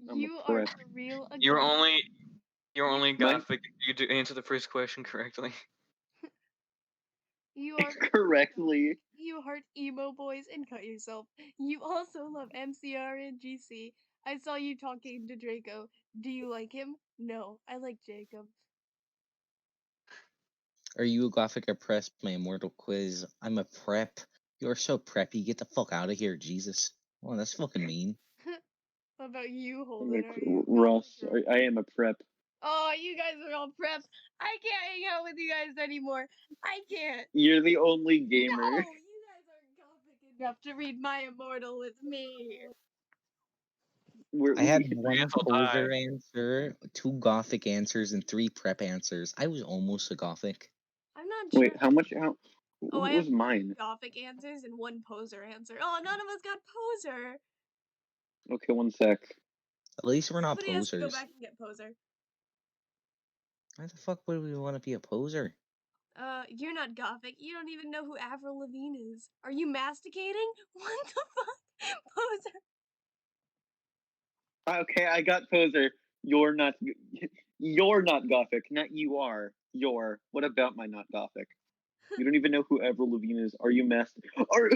I'm a You are prep. for real a You're gothic. only My- gothic if you do answer the first question correctly. You are Correctly. You heart emo boys and cut yourself. You also love MCR and GC. I saw you talking to Draco. Do you like him? No, I like Jacob. Are you a gothic or pressed my immortal quiz? I'm a prep. You're so preppy. Get the fuck out of here, Jesus. Oh, that's fucking mean. What about you, I'm Holden? a- Are you Ross, gothic or I am a prep. Oh, you guys are all prep. I can't hang out with you guys anymore. I can't. You're the only gamer. No, you guys aren't gothic enough to read my Immortal with me. I had We- one Ansel poser died. answer, 2 gothic answers, and 3 prep answers. I was almost a gothic. I'm not Wait, sure. how much? Oh, What I was have mine? gothic answers and 1 poser answer. Oh, none of us got poser. Okay, 1 sec. At least we're not Somebody has to go posers. back and get poser. Why the fuck would we want to be a poser? You're not gothic. You don't even know who Avril Lavigne is. Are you masticating? What the fuck? Poser. Okay, I got poser. You're not. You're not gothic. Not you are. You're. What about my not gothic? You don't even know who Avril Lavigne is. Are you Are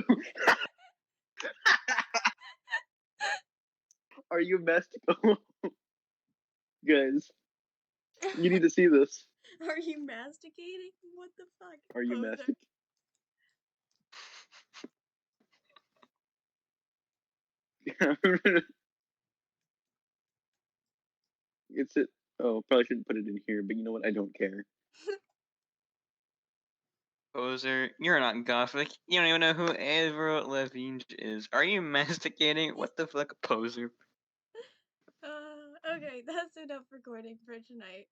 Are you Guys, you need to see this. Are you masticating? What the fuck? Are you Poser. It's it. Oh, probably shouldn't put it in here, but you know what? I don't care. Poser, you're not gothic. You don't even know who Avril Lavigne is. Are you masticating? What the fuck, poser? Okay, that's enough recording for tonight.